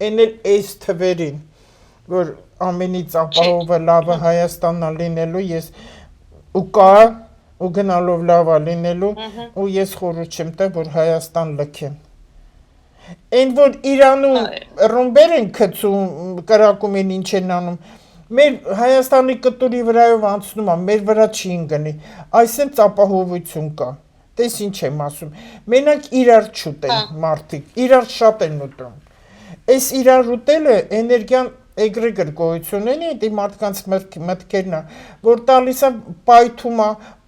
Speaker 1: այն էլ այս թվերին, որ ամենից ապահովը լավը Հայաստանն է լինելու, ես ու կա ու գնալով լավ է լինելու ու ես խորհուրդ չեմ տա, որ Հայաստան լքեն։ Այն որ Իրանում ռումբեր են գցում, կրակում են ինչ են անում, մեր Հայաստանի կտուրի վրայով անցնում է, մեր վրա չի ընկնի, այսինքն ապահովություն կա։ Տես ինչ եմ ասում։ Մենակ իրար չուտեն մարդիկ, իրար շատ են ուտում։ Այս իրար ուտելը էներգիան էգրեգր գոյություն ունի, դի մարդկանց մտքերն է, որ տալիս է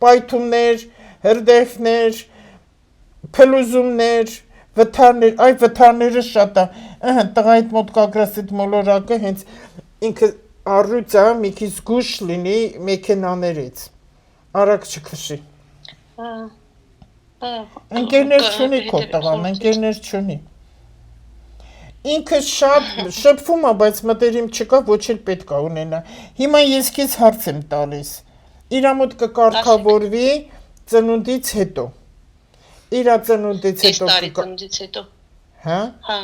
Speaker 1: պայթումներ, հրդեհներ, փլուզումներ, վթարներ, այ վթարները շատ է։ Ահա տղայիդ մոտ կակրած այդ մոլորակը հենց ինքը առույց է, մի քիչ զգուշ լինի մեքենաներից։ Արագ չքշի։ Ընկերներ չունի քո տղան, ընկերներ չունի։ Ինքը շատ շփվում է, բայց մտերիմ չկա, ոչ էլ պետք է ունենա։ Հիմա ես քեզ հարց եմ տալիս։ Իրա մոտ կկարգավորվի ծնունդից հետո։ Իրա ծնունդից հետո
Speaker 3: ծնունդից հետո։
Speaker 1: Հա։
Speaker 3: Հա։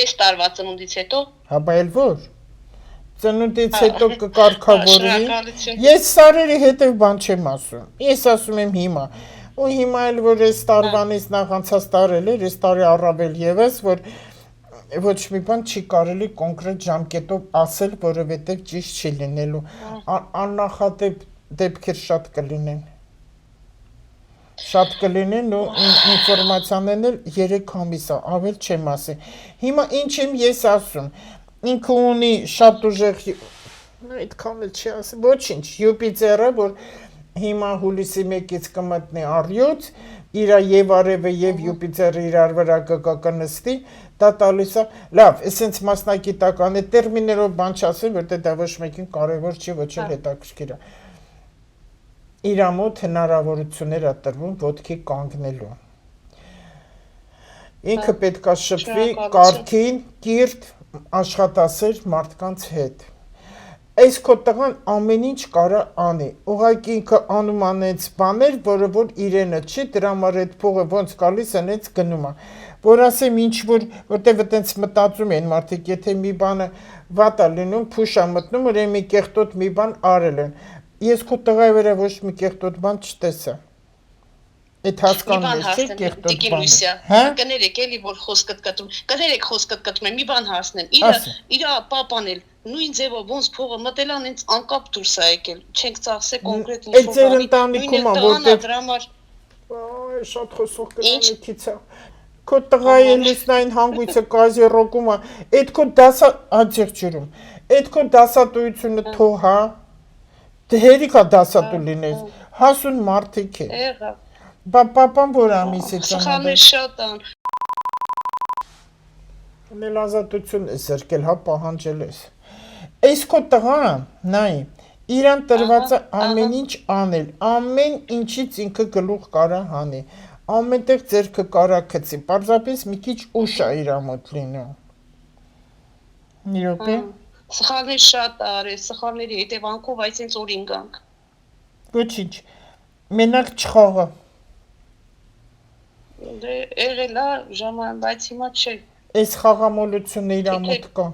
Speaker 3: Այս տարվա ծնունդից հետո։
Speaker 1: Հա, բայց որ ծնունդից հետո կկարգավորվի։ Ես սարերի հետև բան չեմ ասում։ Ես ասում եմ հիմա։ Ու հիմա էլ որ այս տարվանից նախանցած տարել էր, այս տարի առավել եւս, որ ոչ մի բան չի կարելի կոնկրետ ժամկետով ասել, որովհետև ճիշտ չի լինելու։ Աննախադեպ դեպքեր շատ կլինեն։ Շատ կլինեն ու ինֆորմացիաներն էլ 3 ամիս է, ավել չեմ ասի։ Հիմա ինչ եմ ես ասում։ Ինքը ունի շատ ուժեղ այդքան էլ չի ասի, ոչինչ, Յուպիտերը, որ հիմա հուլիսի 1-ից կմտնի առյուծ, իրա եւ արևը եւ Յուպիտերը իրար վրա կնստի, դա տալիս է, լավ, էսենց մասնագիտական է, տերմիներով բան չասեմ, որտեղ դա ոչ մեկին կարևոր չի, ոչ էլ հետաքրքիր է։ Իրա մոտ հնարավորություններ է տրվում ոտքի կանգնելու։ Ինքը պետք է շփվի կարգին, կիրթ, աշխատասեր մարդկանց հետ։ Այս քո տղան ամեն ինչ կարա անի, ուղղակի ինքը անում անեց բաներ, որը որ իրենը չի, դրա համար այդ փողը ոնց գալիս է, հենց գնում է։ Որ ասեմ ինչ որ, որտեղ այտենց մտածում են մարդիկ, եթե մի բանը վատ է լինում, փուշ է մտնում, որ մի կեղտոտ մի բան արել են։ Ես քո տղայի վրա ոչ մի կեղտոտ բան չտեսա։ Այդ հասկանում ես, չէ՞, կեղտոտ բան։
Speaker 3: Հա։ Կներեք էլի որ խոսքդ կտրում։ Կներեք խոսքդ կտրում, մի բան հասնեմ։ Իրա պապան էլ նույն ձևով ոնց փողը մտելան ինձ անկապ դուրս է եկել։ Չենք ծախսե կոնկրետ ինչ-որ բանի։
Speaker 1: Այդ ձեր ընտանիքում է, որտեղ
Speaker 3: դրա համար
Speaker 1: այ շատ խոսող կնամիքից է։ Քո տղայի լուսնային հանգույցը կազիրոկում է։ Այդ քո դասա աջերջուրում։ Այդ քո դասատուությունը թող, հա։ Դե հերիքա դասատու լինես։ Հասուն մարդիկ է։
Speaker 3: Եղա։
Speaker 1: Պապան որ ամիսի
Speaker 3: ծննդը շատ ան։
Speaker 1: Նել ազատություն է զրկել, հա, պահանջել ես։ Այս քո տղան, նայ, Իրան տրված է ամեն ինչ անել, ամեն ինչից ինքը գլուխ կարա հանի, ամենտեղ ձերքը կարա գցի, պարզապես մի քիչ ուշ է իր մոտ լինում։ Մի րոպե։
Speaker 3: Սխալներ շատ արել, սխալների հետևանքով այսինչ օրին գանք։
Speaker 1: Ոչինչ, մենակ չխաղա։
Speaker 3: Դե եղել է ժամանակ, բայց հիմա չէ։
Speaker 1: Այս խաղամոլությունը իր մոտ կա։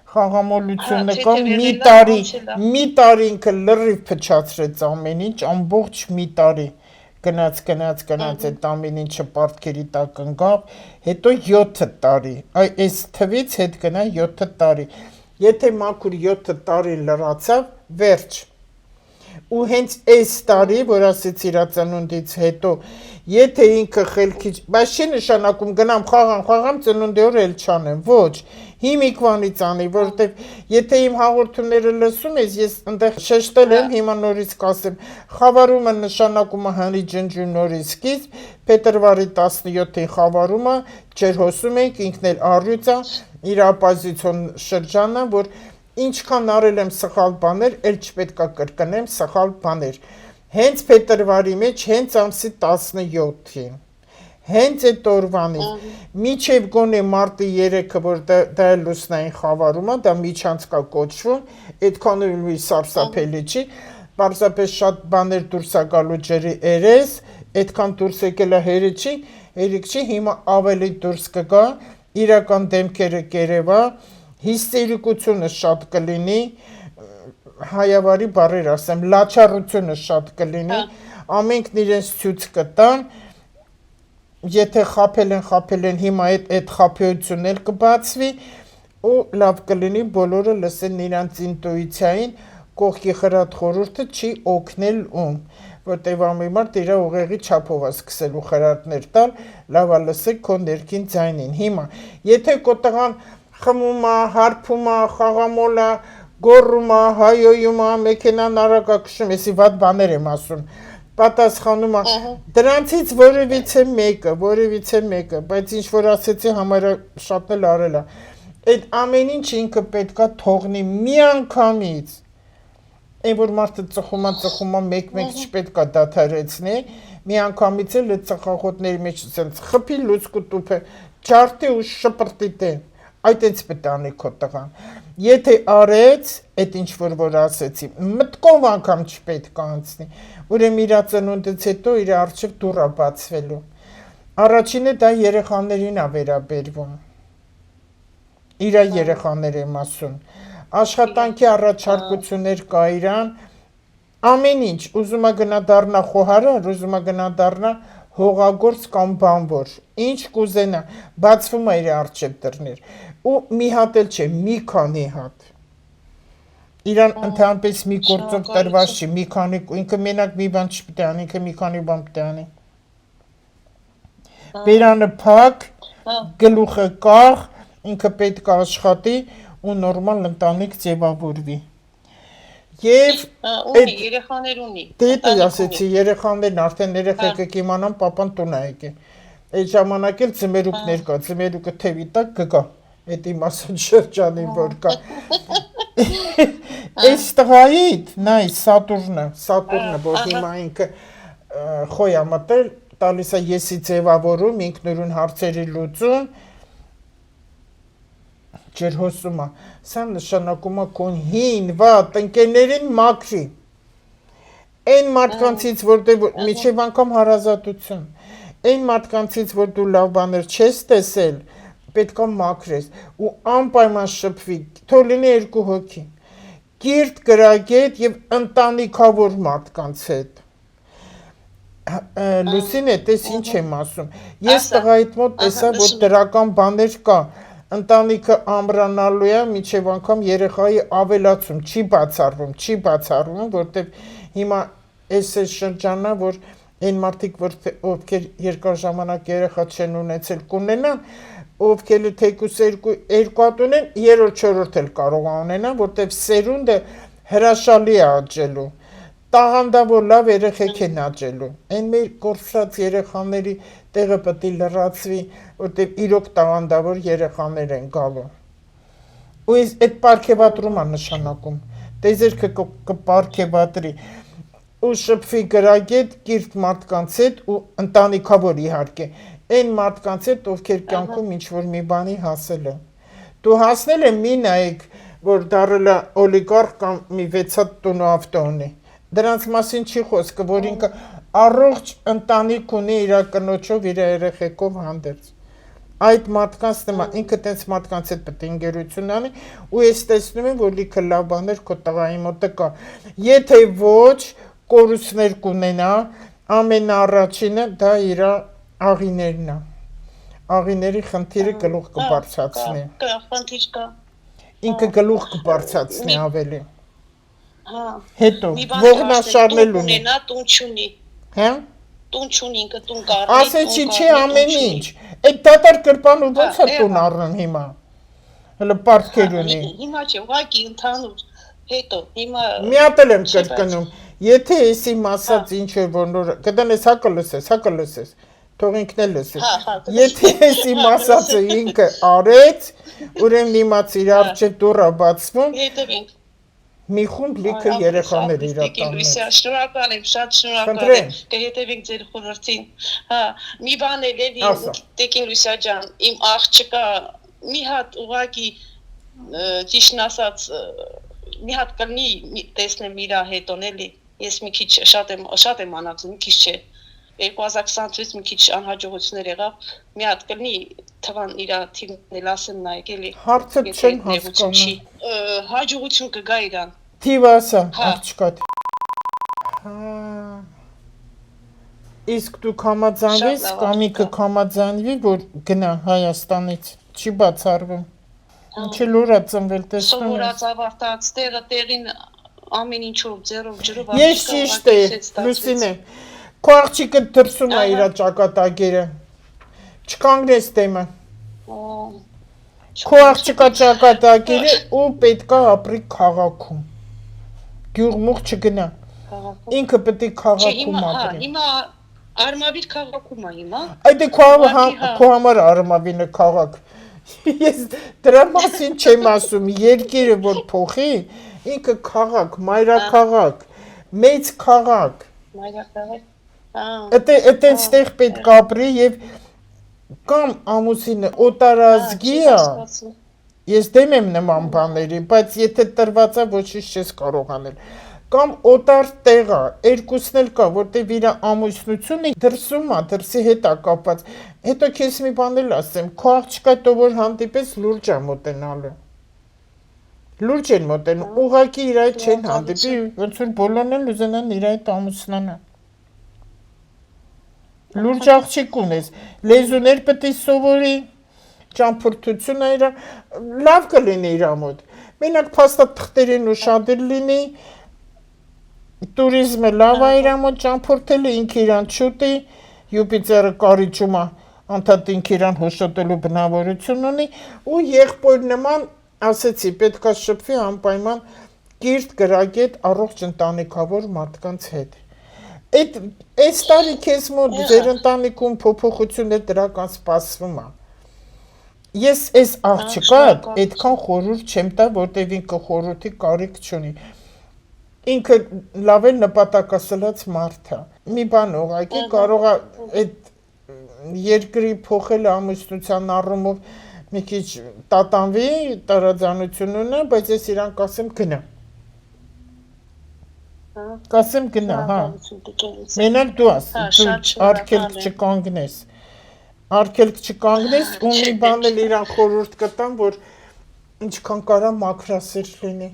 Speaker 1: Խաղամոլությունը
Speaker 3: Հա,
Speaker 1: կա,
Speaker 3: թեթև
Speaker 1: մի տարի ինքը լրիվ փչացրեց ամեն ինչ, ամբողջ մի տարի գնաց այդ ամեն ինչը պարտքերի տակ ընկավ, հետո 7 տարի, այս թվից հետ գնա 7 տարի, եթե մաքուր 7 տարի լրացավ, վերջ, ու հենց այս տարի, որ ասեց իրա ծնունդից հետո, եթե ինքը խելքի, բայց չի նշանակում գնամ խաղամ ծնունդի օր էլ չանեմ, ոչ, հիմիկվանից անի, որովհետև եթե իմ հաղորդումները լսում ես, ես այնտեղ շեշտել եմ, հիմա նորից կասեմ, խավարումը նշանակում է հանի ջնջու նորից սկիզբ, փետրվարի 17-ին խավարումը, ջերհոսում ենք, ինքն էլ առյուծ է, իր ապոզիցիոն շրջանը, որ ինչքան արել եմ սխալ բաներ, էլ չպետք է կրկնեմ սխալ բաներ, հենց փետրվարի մեջ, հենց ամսի 17-ին, հենց այդ օրվանից, միջև գոնե մարտի 3-ը, որ դա է լուսնային խավարումը, դա միջանցքա կոչվում, այդքան ու սարսափելի չի, պարզապես շատ բաներ դուրս է գալու ջրի երես, այդքան դուրս եկել է հերիք չի, հիմա ավելի դուրս կգա, իրական դեմքերը կերևա, հիստերիկությունը շատ կլինի, հայավարի բառեր ասեմ, լաչառությունը շատ կլինի, ամենքն իրենց ցույց կտան, եթե խաբել են, հիմա այդ խաբեությունն էլ կբացվի, ու լավ կլինի բոլորը լսեն իրանց ինտուիցիային, կողքի խրատ խորհուրդը չի օգնել ում, որտև ամիմարդ իրա ուղեղի չափով է սկսելու խրատներ տալ, լավ է լսեք քո ներքին ձայնին, հիմա, եթե քո տղան խմում է, հարբում է, խաղամոլ է, գոռում է, հայոյում է, մեքենան արագ է քշում, էսի վատ բաներ եմ ասում, պատասխանում է, դրանցից որևիցե մեկը, բայց ինչ որ ասեցի համարը շատ էլ արել է, այդ ամեն ինչ ինքը պետք է թողնի մի անգամից, այն որ մարդը ծխում է, մեկ չպետք է դադարեցնի, մի անգամից էլ այդ ծխախոտների մեջ խփի լուցկու տուփը, ջարդի ու շպրտի տե, այդպես պետք է անի քո տղան, եթե արեց, այդ ինչ որ ասեցի, մտքով անգամ չպետք է անցնի, ուրեմն իր ծնունդից հետո իր առջև դուռ է բացվելու, առաջինը դա երեխաներին է վերաբերվում, իր երեխաներ եմ ասում, աշխատանքի առաջարկություններ կա իրան, ամեն ինչ, ուզում է գնա դառնա խոհարար, ուզում է գնա դառնա հողագործ կամ բանվոր, ինչ կուզենա, բացվում է իր առջև դռներ, ու մի հատ էլ չէ, մի քանի հատ, իրան ընդհանրապես մի գործով տրված չի, մի քանի, ինքը մենակ մի բան չպետք է անի, ինքը մի քանի բան պետք է անի, բերանը փակ, գլուխը կախ, ինքը պետք է աշխատի ու նորմալ ընտանիք ձևավորվի։ Եվ
Speaker 3: երեխաներ ունի։
Speaker 1: Դե ասեցի, երեխաներն արդեն երեխեքը կիմանան պապան տուն է եկել։ Այդ ժամանակ էլ ձմերուկներ կա, ձմերուկը թևի տակ կգա, այդ իմ ասած շրջանին որ կա։ Այս տղայիդ, նայ, Սատուրնը, որ հիմա ինքը խոյ է մտել, տալիս է եսի ձևավորում, ինքնուրույն հարցերի լուծում, ջերհոսում է, սա նշանակում է քոն հին, վատ, ընկերներին մաքրի, այն մարդկանցից, որտեղ միջև անգամ հարազատություն, այն մարդկանցից, որ դու լավ բաներ չես տեսել, պետք է մաքրես, ու անպայման շփվի, թող լինի 2 հոգի, կիրթ, գրագետ և ընտանիքավոր մարդկանց հետ, Լուսին է, տես ինչ եմ ասում, ես տղայիդ մոտ տեսա, որ դրական բաներ կա, ընտանիքը ամրանալու է, միջև անգամ երեխայի ավելացում, չի բացառվում, որտև հիմա այս շրջանն է, որ այն մարդիկ, ովքեր երկար ժամանակ երեխա չեն ունեցել կունենան, ովքեր թեկուս 2 հատ ունեն, 3-4 էլ կարող է ունենան, որտև սերունդը հրաշալի է աճելու, տաղանդավոր լավ երեխեք են աճելու, այն մեր կորսրած երեխաների տեղը պետք է լրացվի, որտև իրոք տաղանդավոր երեխաներ են գալու։ Ու այդ պարգևատրում է նշանակում, Տեզերքը կպարքեվատրի ու շփվի գրագետ կիրթ մարդկանց հետ ու ընտանիքավոր իհարկե այն մարդկանց հետ ովքեր կյանքում ինչ-որ մի բանի հասել են դու հասնել է մի նայեք որ դարել է օլիգարխ կամ մի 6 հատ տուն ու ավտո ունի դրանց մասին չի խոսքը որ ինքը առողջ ընտանիք ունի իր կնոջով իր երեխեքով հանդերձ այդ մարդկանց նման ինքը տենց մարդկանց հետ պետք է ընկերություն անի ու ես տեսնում եմ որ լիքը լավ բաներ քո տղայի մոտը կա եթե ոչ կորուստներ կունենա ամենաառաջինը դա իր աղիներն է աղիների խնդիրը գլուխ կբարձրացնի
Speaker 3: խնդիր կա
Speaker 1: ինքը գլուխ կբարձրացնի ավելի
Speaker 3: հա
Speaker 1: հետո ողնաշարնել ունի
Speaker 3: տուն չունի
Speaker 1: հա
Speaker 3: տուն չունի ինքը տուն կառնի
Speaker 1: ասեցի չի ամեն ինչ այդ դատար կրպան ու ոնց է տուն առնում հիմա հələ պարտքեր ունի
Speaker 3: հիմա չէ ուղղակի ընդհանուր հետո հիմա
Speaker 1: մի հատ եմ կրկնում եթե էսի մասած ինչ որ նոր կդնես հակը լսես թող ինքն էլ լսես եթե էսի մասածը ինքը արեց ուրեմն իմաց իր արջև դուռը բացվում
Speaker 3: հետևենք
Speaker 1: մի խումբ լիքը երեխաներ իր տանն
Speaker 3: շնորհակալ եմ շատ շնորհակալ եմ կհետևենք ձեր խորհրդին հա մի բան էլ էլի Տեկին Լուսիա ջան իմ աղջիկա մի հատ ուղակի ճիշտն ասած մի հատ կլինի տեսնեմ իր հետոն էլի ես մի քիչ շատ եմ անածում մի քիչ չէ 2026 մի քիչ անհաջողություններ եղավ մի հատ կլինի թվան իր թիմն էլ ասեմ նայեք էլի
Speaker 1: հարցը չեմ հասկանում
Speaker 3: հաջողություն կգա իրան
Speaker 1: թիվը ասա աղջկա իսկ դու կհամաձայնվես կամիկը կհամաձայնվի որ գնա Հայաստանից չի բացառվում ինչի լուր է ծնվել տեսնում ես
Speaker 3: սովորած ավարտած տեղին ամեն ինչով ձեռով ջրով
Speaker 1: ես ճիշտ է Լուսինե քո աղջիկը դրսում է իր ճակատագիրը չկանգնես դեմը քո աղջիկա ճակատագիրը ու պետքա ապրի քաղաքում գյուղմուղ չգնա ինքը պետք է քաղաքում ապրի
Speaker 3: հիմա Արմավիր քաղաքում է հիմա
Speaker 1: այդ քո համար Արմավիրը քաղաք ես դրա մասին չեմ ասում երկիրը որ փոխի ինքը քաղաք մայրաքաղաք մեծ քաղաք
Speaker 3: մայրաքաղաք
Speaker 1: այդտեղ պետք է ապրի եւ կամ ամուսինը օտարազգի է ես դեմ եմ նման բաների բայց եթե տրված է ոչինչ չես կարող անել կամ օտար տեղ է երկուսն էլ կա որտեվ իր ամուսնությունը դրսում է դրսի հետ է կապված հետո քեզ մի բան էլ ասեմ քո աղջիկա դու որ հանդիպես լուրջ է մոտենալու լուրջ են մոտենում ուղղակի իր այդ չեն հանդիպի ոնց որ բոլորն են ուզենան իր այդ ամուսնանան լուրջ աղջիկ ունես լեզուներ պետք է սովորի ճամփորդությունը իր լավ կլինի իր մոտ մենակ փաստաթղթերին ուշադիր լինի տուրիզմը լավ է իր մոտ ճամփորդելը ինքը իրան չուտի Յուպիտերը կարիճում է անդադ ինքը իրան հոշոտելու բնավորություն ունի ու եղբոր նման ասեցի պետքա շփվի անպայման կիրթ գրագետ առողջ ընտանիքավոր մարդկանց հետ այս տարի քեզ մոտ ձեր ընտանիքում փոփոխություններ դրական սպասվում է ես այս աղջկատ այդքան խորհուրդ չեմ տա որտեվ ինքը խորհրդի կարիք չունի ինքը լավ էլ նպատակասլաց մարդ է մի բան ուղղակի կարող է այդ երկրի փոխել ամուսնության առումով մի քիչ տատանվի տարաձայնություն ունենա բայց ես իրան կասեմ գնա կասեմ գնա հա մենակ դու արգելք չկանգնես ու մի բան էլ իրան խորհուրդ կտամ որ ինչքան կարա մաքրասեր լինի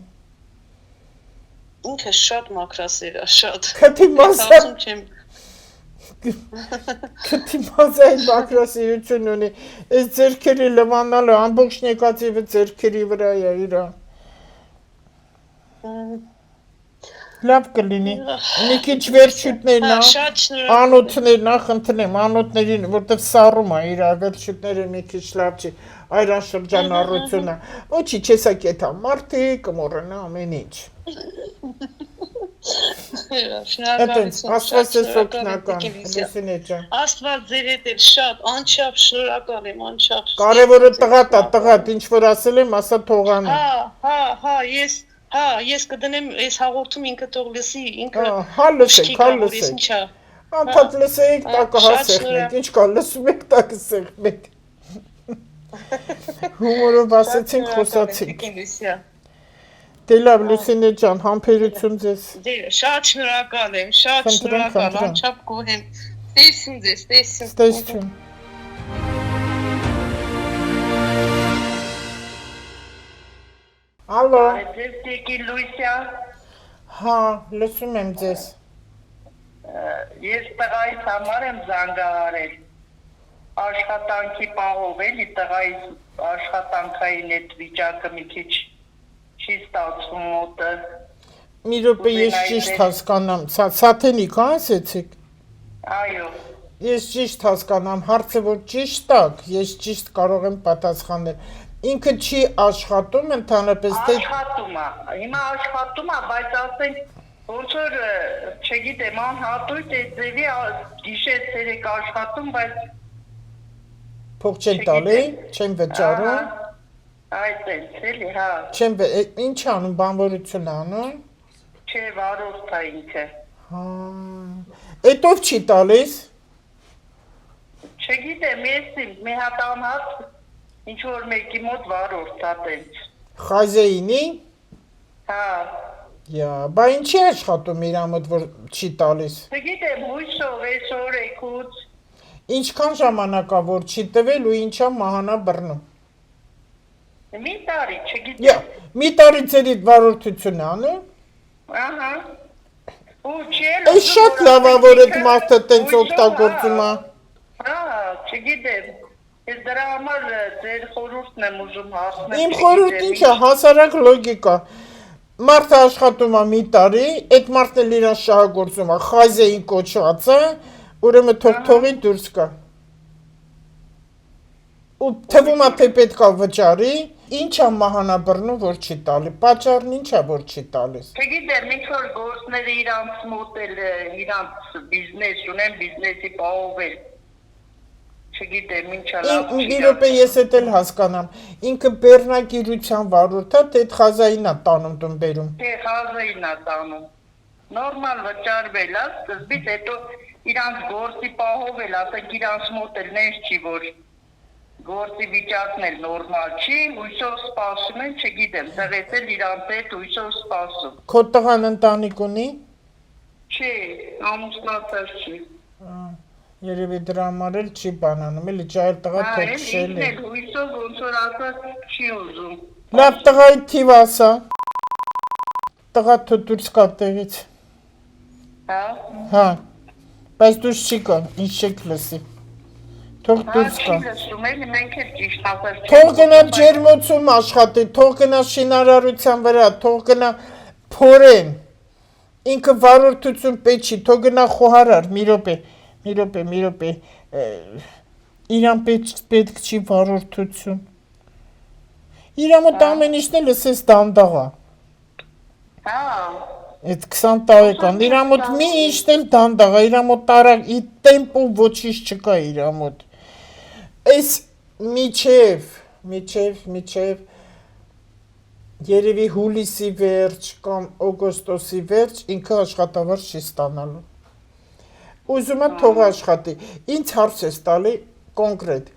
Speaker 3: ինքը շատ մաքրասեր է շատ
Speaker 1: քթի մազային մաքրասիրություն ունի այս ձերքերի լվանալը ամբողջ նեգատիվը ձերքերի վրա է իրա լավ կլինի մի քիչ վերջույթներն անոթներն խնդրեմ անոթներին որտեվ սառում է իր վերջույթները մի քիչ լավ չի այրան շրջանառությունը ոչի չեսա կետա մարդի կմոռանա ամեն ինչ Աստված ես օգնական Լուսինե ջան
Speaker 3: Աստված ձեր հետ էլ շատ անչափ շնորհակալ եմ անչափ
Speaker 1: կարևորը տղա ինչ որ ասել եմ ասա թողանը
Speaker 3: հա ես Հա, ես կդնեմ այս հաղորդում ինքը թող լսի, ինքը
Speaker 1: Հա, լսեք։ Անդադ լսեք, տակը հասեղնեք, ինչ կա, լսում եք, տակը սեղմեք։ Հումորով ասեցինք, խոսացինք։ Դե լավ, Լուսինե ջան, համբերություն ձեզ։
Speaker 3: Դե, շատ շնորհակալ եմ, շատ շնորհակալ, անչափ գոհ եմ։ Տեսություն ձեզ, տեսություն։
Speaker 1: Տեսություն։ Ալո։
Speaker 2: Ձեզ տիկի Լույսիա։
Speaker 1: Հա, լսում եմ ձեզ։
Speaker 2: Ես տղայիս համար եմ զանգահարել։ Աշխատանքի պահով էլի տղայիս աշխատանքային այդ վիճակը մի քիչ չի ստացվում մոտը։
Speaker 1: Մի րոպե ես ճիշտ հասկանամ, սաթենիկ ասեցիք։
Speaker 2: Այո։
Speaker 1: Ես ճիշտ հասկանամ, հարցը որ ճիշտ տակ, ես ճիշտ կարող եմ պատասխանել։ Ինքը չի աշխատում ընդհանրապես թե
Speaker 2: աշխատում է։ Հիմա աշխատում է, բայց ասենք ոնց որ չգիտեմ, անհատույց է ձևի գիշեր ցերեկ աշխատում, բայց
Speaker 1: փող չեն տալի, չեն վճարում։
Speaker 2: Այդ էլի, հա։
Speaker 1: Չեն ինչ անում, բանվորություն անում։
Speaker 2: Չէ, վարորդ է ինքը։
Speaker 1: Հա։ Էդ ով չի տալիս։
Speaker 2: Չգիտեմ, ես մի հատ անհատ ինչ որ մեկի մոտ վարորդ է տենց։
Speaker 1: Խազեինի։
Speaker 2: Հա։
Speaker 1: Յա, բա ինչի աշխատում իր մոտ որ չի տալիս։
Speaker 2: Չգիտեմ, հույսով այսօր եկուց։
Speaker 1: Ինչքան ժամանակա որ չի տվել ու ինչա մահանա բռնում։
Speaker 2: Մի տարի, չգիտեմ։
Speaker 1: Յա, մի տարի ձերիդ վարորդություն անում։
Speaker 2: Ահա։ Ու չէ։
Speaker 1: Էս շատ լավ է որ այդ մարդը տենց օգտագործում է։
Speaker 2: Հա, չգիտեմ։ Ես դրա համար ձեր խորհուրդն եմ ուզում հասնել։
Speaker 1: Իմ խորհուրդն ինչ է, հասարակ լոգիկա։ Մարդը աշխատում է մի տարի, այդ մարդն էլ իրան շահագործում է, խազեին կոչված է, ուրեմն թողի դուրս գա։ Ու թվում է թե պետք է վճարի, ինչ է մահանա բռնում որ չի տալի, պատճառն ինչ է որ չի տալիս։
Speaker 2: Չգիտեմ, ինչ որ գործները իրանց մոտ էլ իրանց բիզնես ունեն, բիզնեսի պահով էլ չգիտեմ ինչա լավ։
Speaker 1: Մի րոպե ես էդ էլ հասկանամ։ Ինքը բեռնագիրության վարորդ է, թե խազային է տանում տուն բերում։
Speaker 2: Թե խազային է տանում։ Նորմալ վճարվել է, սկզբից հետո իրանց գործի պահով էլ, ասենք իրանց մոտ էլ նենց չի որ գործի վիճակն էլ նորմալ չի, հույսով սպասում են, չգիտեմ, տղես էլ իրանց հետ հույսով սպասում։
Speaker 1: Քո տղան ընտանիք ունի։
Speaker 2: Չի, ամուսնացած չի։
Speaker 1: Երևի դրա համար էլ չի բանանում, էլի ջայր տղա թողշել է։
Speaker 2: Հույսով ոնց որ ասած չի ուզում։
Speaker 1: Լավ տղայի թիվ ասա։ Տղա թո դուրս կա տեղից։
Speaker 2: Հա։
Speaker 1: Հա։ Բայց դուրս չի կա, ինչ չեք լսի։ Թող դուրս կա։
Speaker 2: Չի լսում, էլի մենք էլ ճիշտ ասած։
Speaker 1: Թող գնա ջերմոցում աշխատի, թող գնա շինարարության վրա, թող գնա փորեն։ Ինքը վարորդություն պետք չի, թող գնա խոհարար, մի րոպե։ Իրան պետք չի վարորդություն։ Իրան մոտ ամեն ինչն էլ լսես դանդաղ է։
Speaker 2: Հա։
Speaker 1: Այդ 20 տարեկան, իրան մոտ մի ինչն էլ դանդաղ է, իրան մոտ տարակ, ի տեմպո ոչինչ չկա իրան մոտ։ Այս միջև երևի հուլիսի վերջ կամ օգոստոսի վերջ ինքը աշխատավարձ չի ստանալու։ Ուզում եմ թող աշխատի։ Ինչ հարց ես տալի կոնկրետ։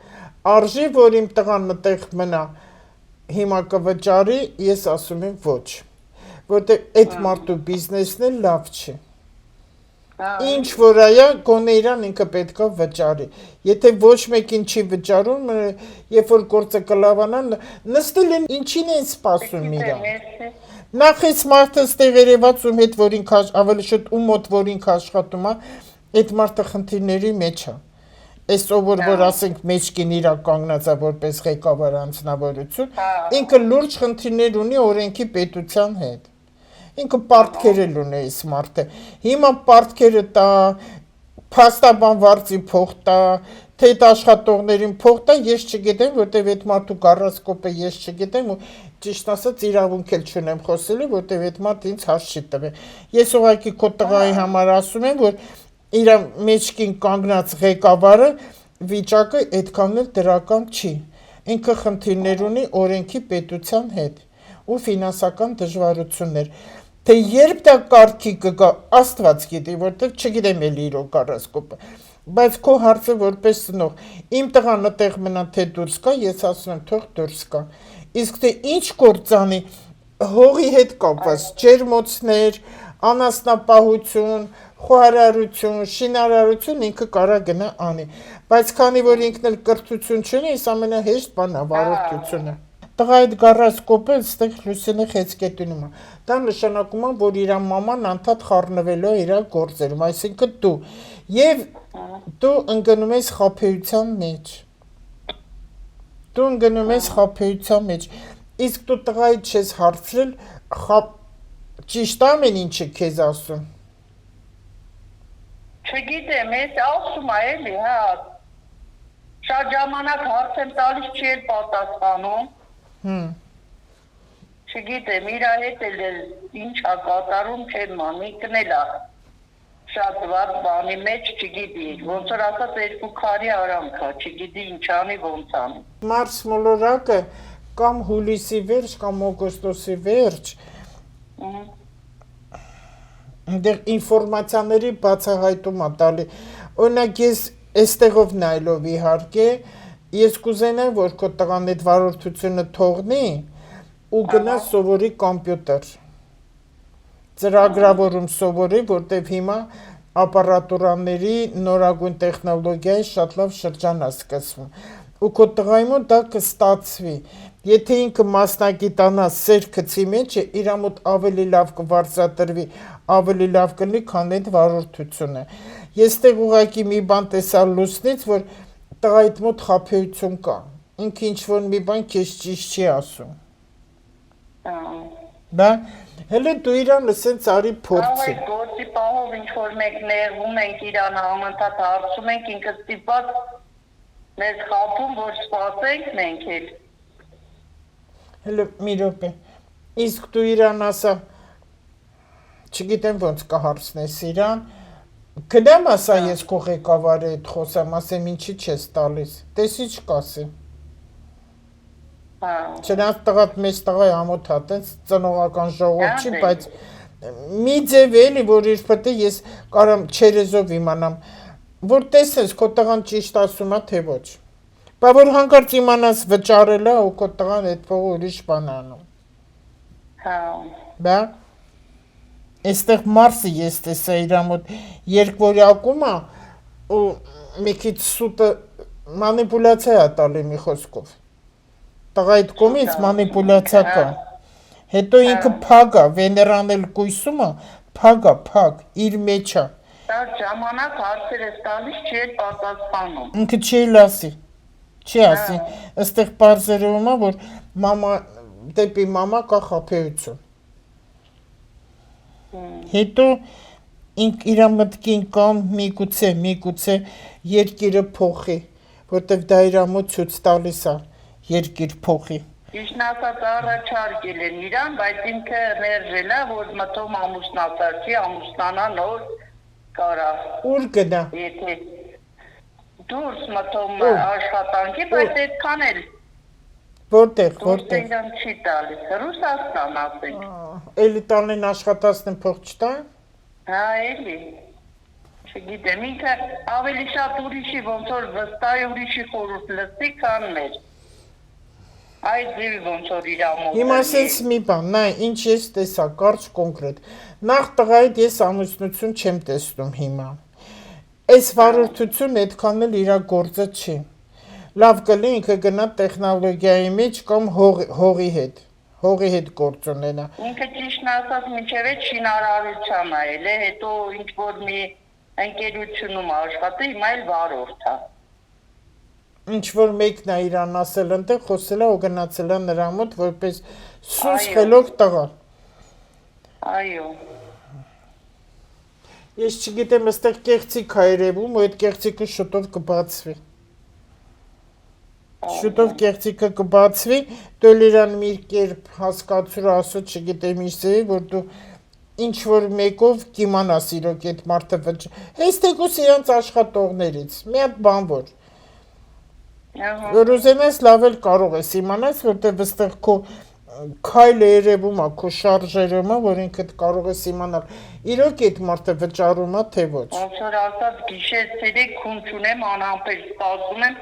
Speaker 1: Արժի որ իմ տղան մտեղ մնա հիմա կվճարի, ես ասում եմ ոչ։ Որտեղ այդ մարդու բիզնեսն էլ լավ չի։ Ինչ որ այա գոնե իրան ինքը պետքա վճարի։ Եթե ոչ մեկին չի վճարում, երբ որ գործը կլավանա, նստել են ինչին են սպասում իրան։ Նախ այս մարդը ստեղ երևացում հետ որ ինքը ավելի շուտ ու մոտ որ ինքը աշխատում է, այդ մարդը խնդիրների մեջ է։ Այս որ ասենք մեջքին իրա կանգնած է որպես ղեկավար անձնավորություն, ինքը լուրջ խնդիրներ ունի օրենքի պետության հետ։ Ինքը պարտքեր էլ ունի այս մարդը։ Հիմա պարտքերը տա, փաստաբան վարձի փող տա, թե այդ աշխատողներին փող տա, ես չգիտեմ, որտեվ այդ մարդու գարասկոպը ես չգիտեմ ու ճիշտ ասած իրավունք էլ չունեմ խոսելու, որտեվ այդ մարդը ինձ հարց չի տվել։ Ես ուղղակի քո տղայի համար ասում եմ, որ իր մեջքին կանգնած ղեկավարը վիճակը այդքան էլ դրական չի։ Ինքը խնդիրներ ունի օրենքի պետության հետ։ ու ֆինանսական դժվարություններ։ Թե երբ դա կարգի կգա, Աստված գիտի, որտեղ չգիտեմ էլի իրոք հորոսկոպը։ Բայց քո հարցը որպես ծնող, իմ տղան այդտեղ մնա թե դուրս գա, ես ասում եմ թող դուրս գա։ Իսկ թե ինչ գործանի հողի հետ կապված ջերմոցներ, անասնապահություն, խոհարարություն, շինարարություն ինքը կարա գնա անի, բայց քանի որ ինքն էլ կրթություն չունի, այս ամենահեշտ բանն է վարորդությունը։ Տղա այդ գարասկոպը այստեղ Լուսինե խեցկետունում է։ Դա նշանակում է, որ իր մաման անդադ խառնվելու է իր գործերում, այսինքն դու եւ դու ընկնում ես խափեության մեջ։ Դու ընկնում ես խափեության մեջ։ Իսկ դու տղայից չես հարցրել, ճիշտ ամեն ինչը քեզ ասում։
Speaker 2: Չգիտեմ, ես ասում եմ, հա։ Շատ ժամանակ հարց եմ տալիս, չի էլ պատասխանում։ Չգիտեմ, իր հետ էլ ինչ ա կատարում չեմ մանիկն էլ ա շատ վատ բանի մեջ չգիտի, ոնց որ ասած երկու քարի արանք ա, չգիտի ինչ անի ոնց անի։
Speaker 1: Մարս մոլորակը կամ հուլիսի վերջ կամ օգոստոսի վերջ այնտեղ ինֆորմացիաների բացահայտում ա տալի։ Օրինակ ես այստեղով նայելով իհարկե ես կուզենամ, որ քո տղան այդ վարորդությունը թողնի ու գնա սովորի կոմպյուտեր։ Ծրագրավորում սովորի, որտեղ հիմա ապարատուրաների նորագույն տեխնոլոգիայի շատ լավ շրջան է սկսվում։ Ու քո տղայի մոտ դա կստացվի։ Եթե ինքը մասնագիտանա սեր գծի մեջ, իր մոտ ավելի լավ կվարձատրվի, ավելի լավ կլինի, քան այդ վարորդությունը։ Ես տեղ ուղղակի մի բան տեսա Լուսնից, որ տղայիդ մոտ խափեություն կա։ Ինքը ինչ-որ մի բան քեզ ճիշտ չի ասում։ Դա հələ դու իրան ասենց արի փորձի։
Speaker 2: Այդ գործի պահով ինչ-որ մեկ ներվում ենք իրան համընթաց հարցում ենք, ինքը ստիպված մեզ խափում, որ սպասենք մենք էլ։
Speaker 1: Հələ մի րոպե։ Իսկ դու իրան ասա, չգիտեմ ոնց կհարցնես իրան, գնամ ասա ես քո ղեկավարի հետ խոսամ, ասեմ ինչի չես տալիս, տեսի չկասի։ Չնայած տղատ մեծ տղա է ամոթ հա, տենց ծնողական ժողով չի, բայց մի ձև էլի, որ իր պետք է ես կարամ չերեզով իմանամ, որ տեսես քո տղան ճիշտ ասում է, թե ոչ։ Բա որ հանկարծ իմանաս վճարել է ու քո տղան այդ փողը ուրիշ բան անում։
Speaker 2: Հա։
Speaker 1: Բա այստեղ Մարսը ես տեսա իր մոտ երկվորյակում է ու մի քիչ սուտը մանիպուլյացիա է տալի մի խոսքով։ Տղայիդ կողմից մանիպուլյացիա կա։ Հետո ինքը փակ է, Վեներան էլ կույսում է, փակ է, փակ, իր մեջ է։
Speaker 2: Դա ժամանակ հարցեր ես տալիս, չի էլ պատասխանում։
Speaker 1: Ինքը չի լասի։ Չի ասի, այստեղ բարձրում է, որ մամա դեպի մամա կա խափեություն։ Հետո իր մտքին կամ միգուցե երկիրը փոխի, որտեղ դա իր մոտ ցույց տալիս է երկիր փոխի։
Speaker 2: Իշն ասած առաջարկել են իրան, բայց ինքը մերժել է, որ մտում ամուսնացարքի, ամուսնանա նոր կարա։
Speaker 1: Ուր գնա։
Speaker 2: Եթե դուրս մտում աշխատանքի, բայց այդքան էլ։
Speaker 1: Որտեղ։
Speaker 2: Դուրս իրան չի տալիս, Ռուսաստան ասենք։
Speaker 1: Էլի տանեն աշխատացնեն փող չտան։
Speaker 2: Հա, էլի։ Չգիտեմ, ինքը ավելի շատ ուրիշի, ոնց որ վստահ ուրիշի խորհուրդ լսի, քան մեր։ Այդ ձևի ոնց որ իր ամոթ։
Speaker 1: Հիմա ասես մի բան, նայ, ինչ ես տեսա, կարճ կոնկրետ։ Նախ տղայիդ ես ամուսնություն չեմ տեսնում հիմա։ Այս վարորդությունը այդքան էլ իր գործը չի։ Լավ կլինի ինքը գնա տեխնոլոգիայի մեջ կամ հողի հետ գործ ունենա։
Speaker 2: Ինքը ճիշտն ասած մինչև այդ շինարարության է, հետո ինչ որ մի ընկերությունում աշխատի, հիմա էլ վարորդ է։
Speaker 1: Ինչ որ մեկն է իրան ասել ընտեղ, խոսել է ու գնացել է նրա մոտ, որպես սուս խելոք տղա։
Speaker 2: Այո։
Speaker 1: Ես չգիտեմ, այստեղ կեղծիք է երևում, ու այդ կեղծիկը շուտով կբացվի։ Շուտով կեղծիկը կբացվի, դու իրան մի կերպ հասկացուր ասո, չգիտեմ ինչ ձևի, որ դու ինչ որ մեկով կիմանաս իրոք այդ մարդը վճ։ Հենց թեկուս իրանց աշխատողներից, մի հատ բան որ։ Որ ուզենես լավ էլ կարող ես իմանաս, որտեղ այստեղ քո քայլ է երևում է քո շարժերում, որ ինքդ կարող ես իմանալ իրոք այդ մարդը վճարում է թե ոչ։
Speaker 2: Ոնց որ ասած գիշեր ցերեկ քուն չունեմ, անհամբեր սպասում եմ,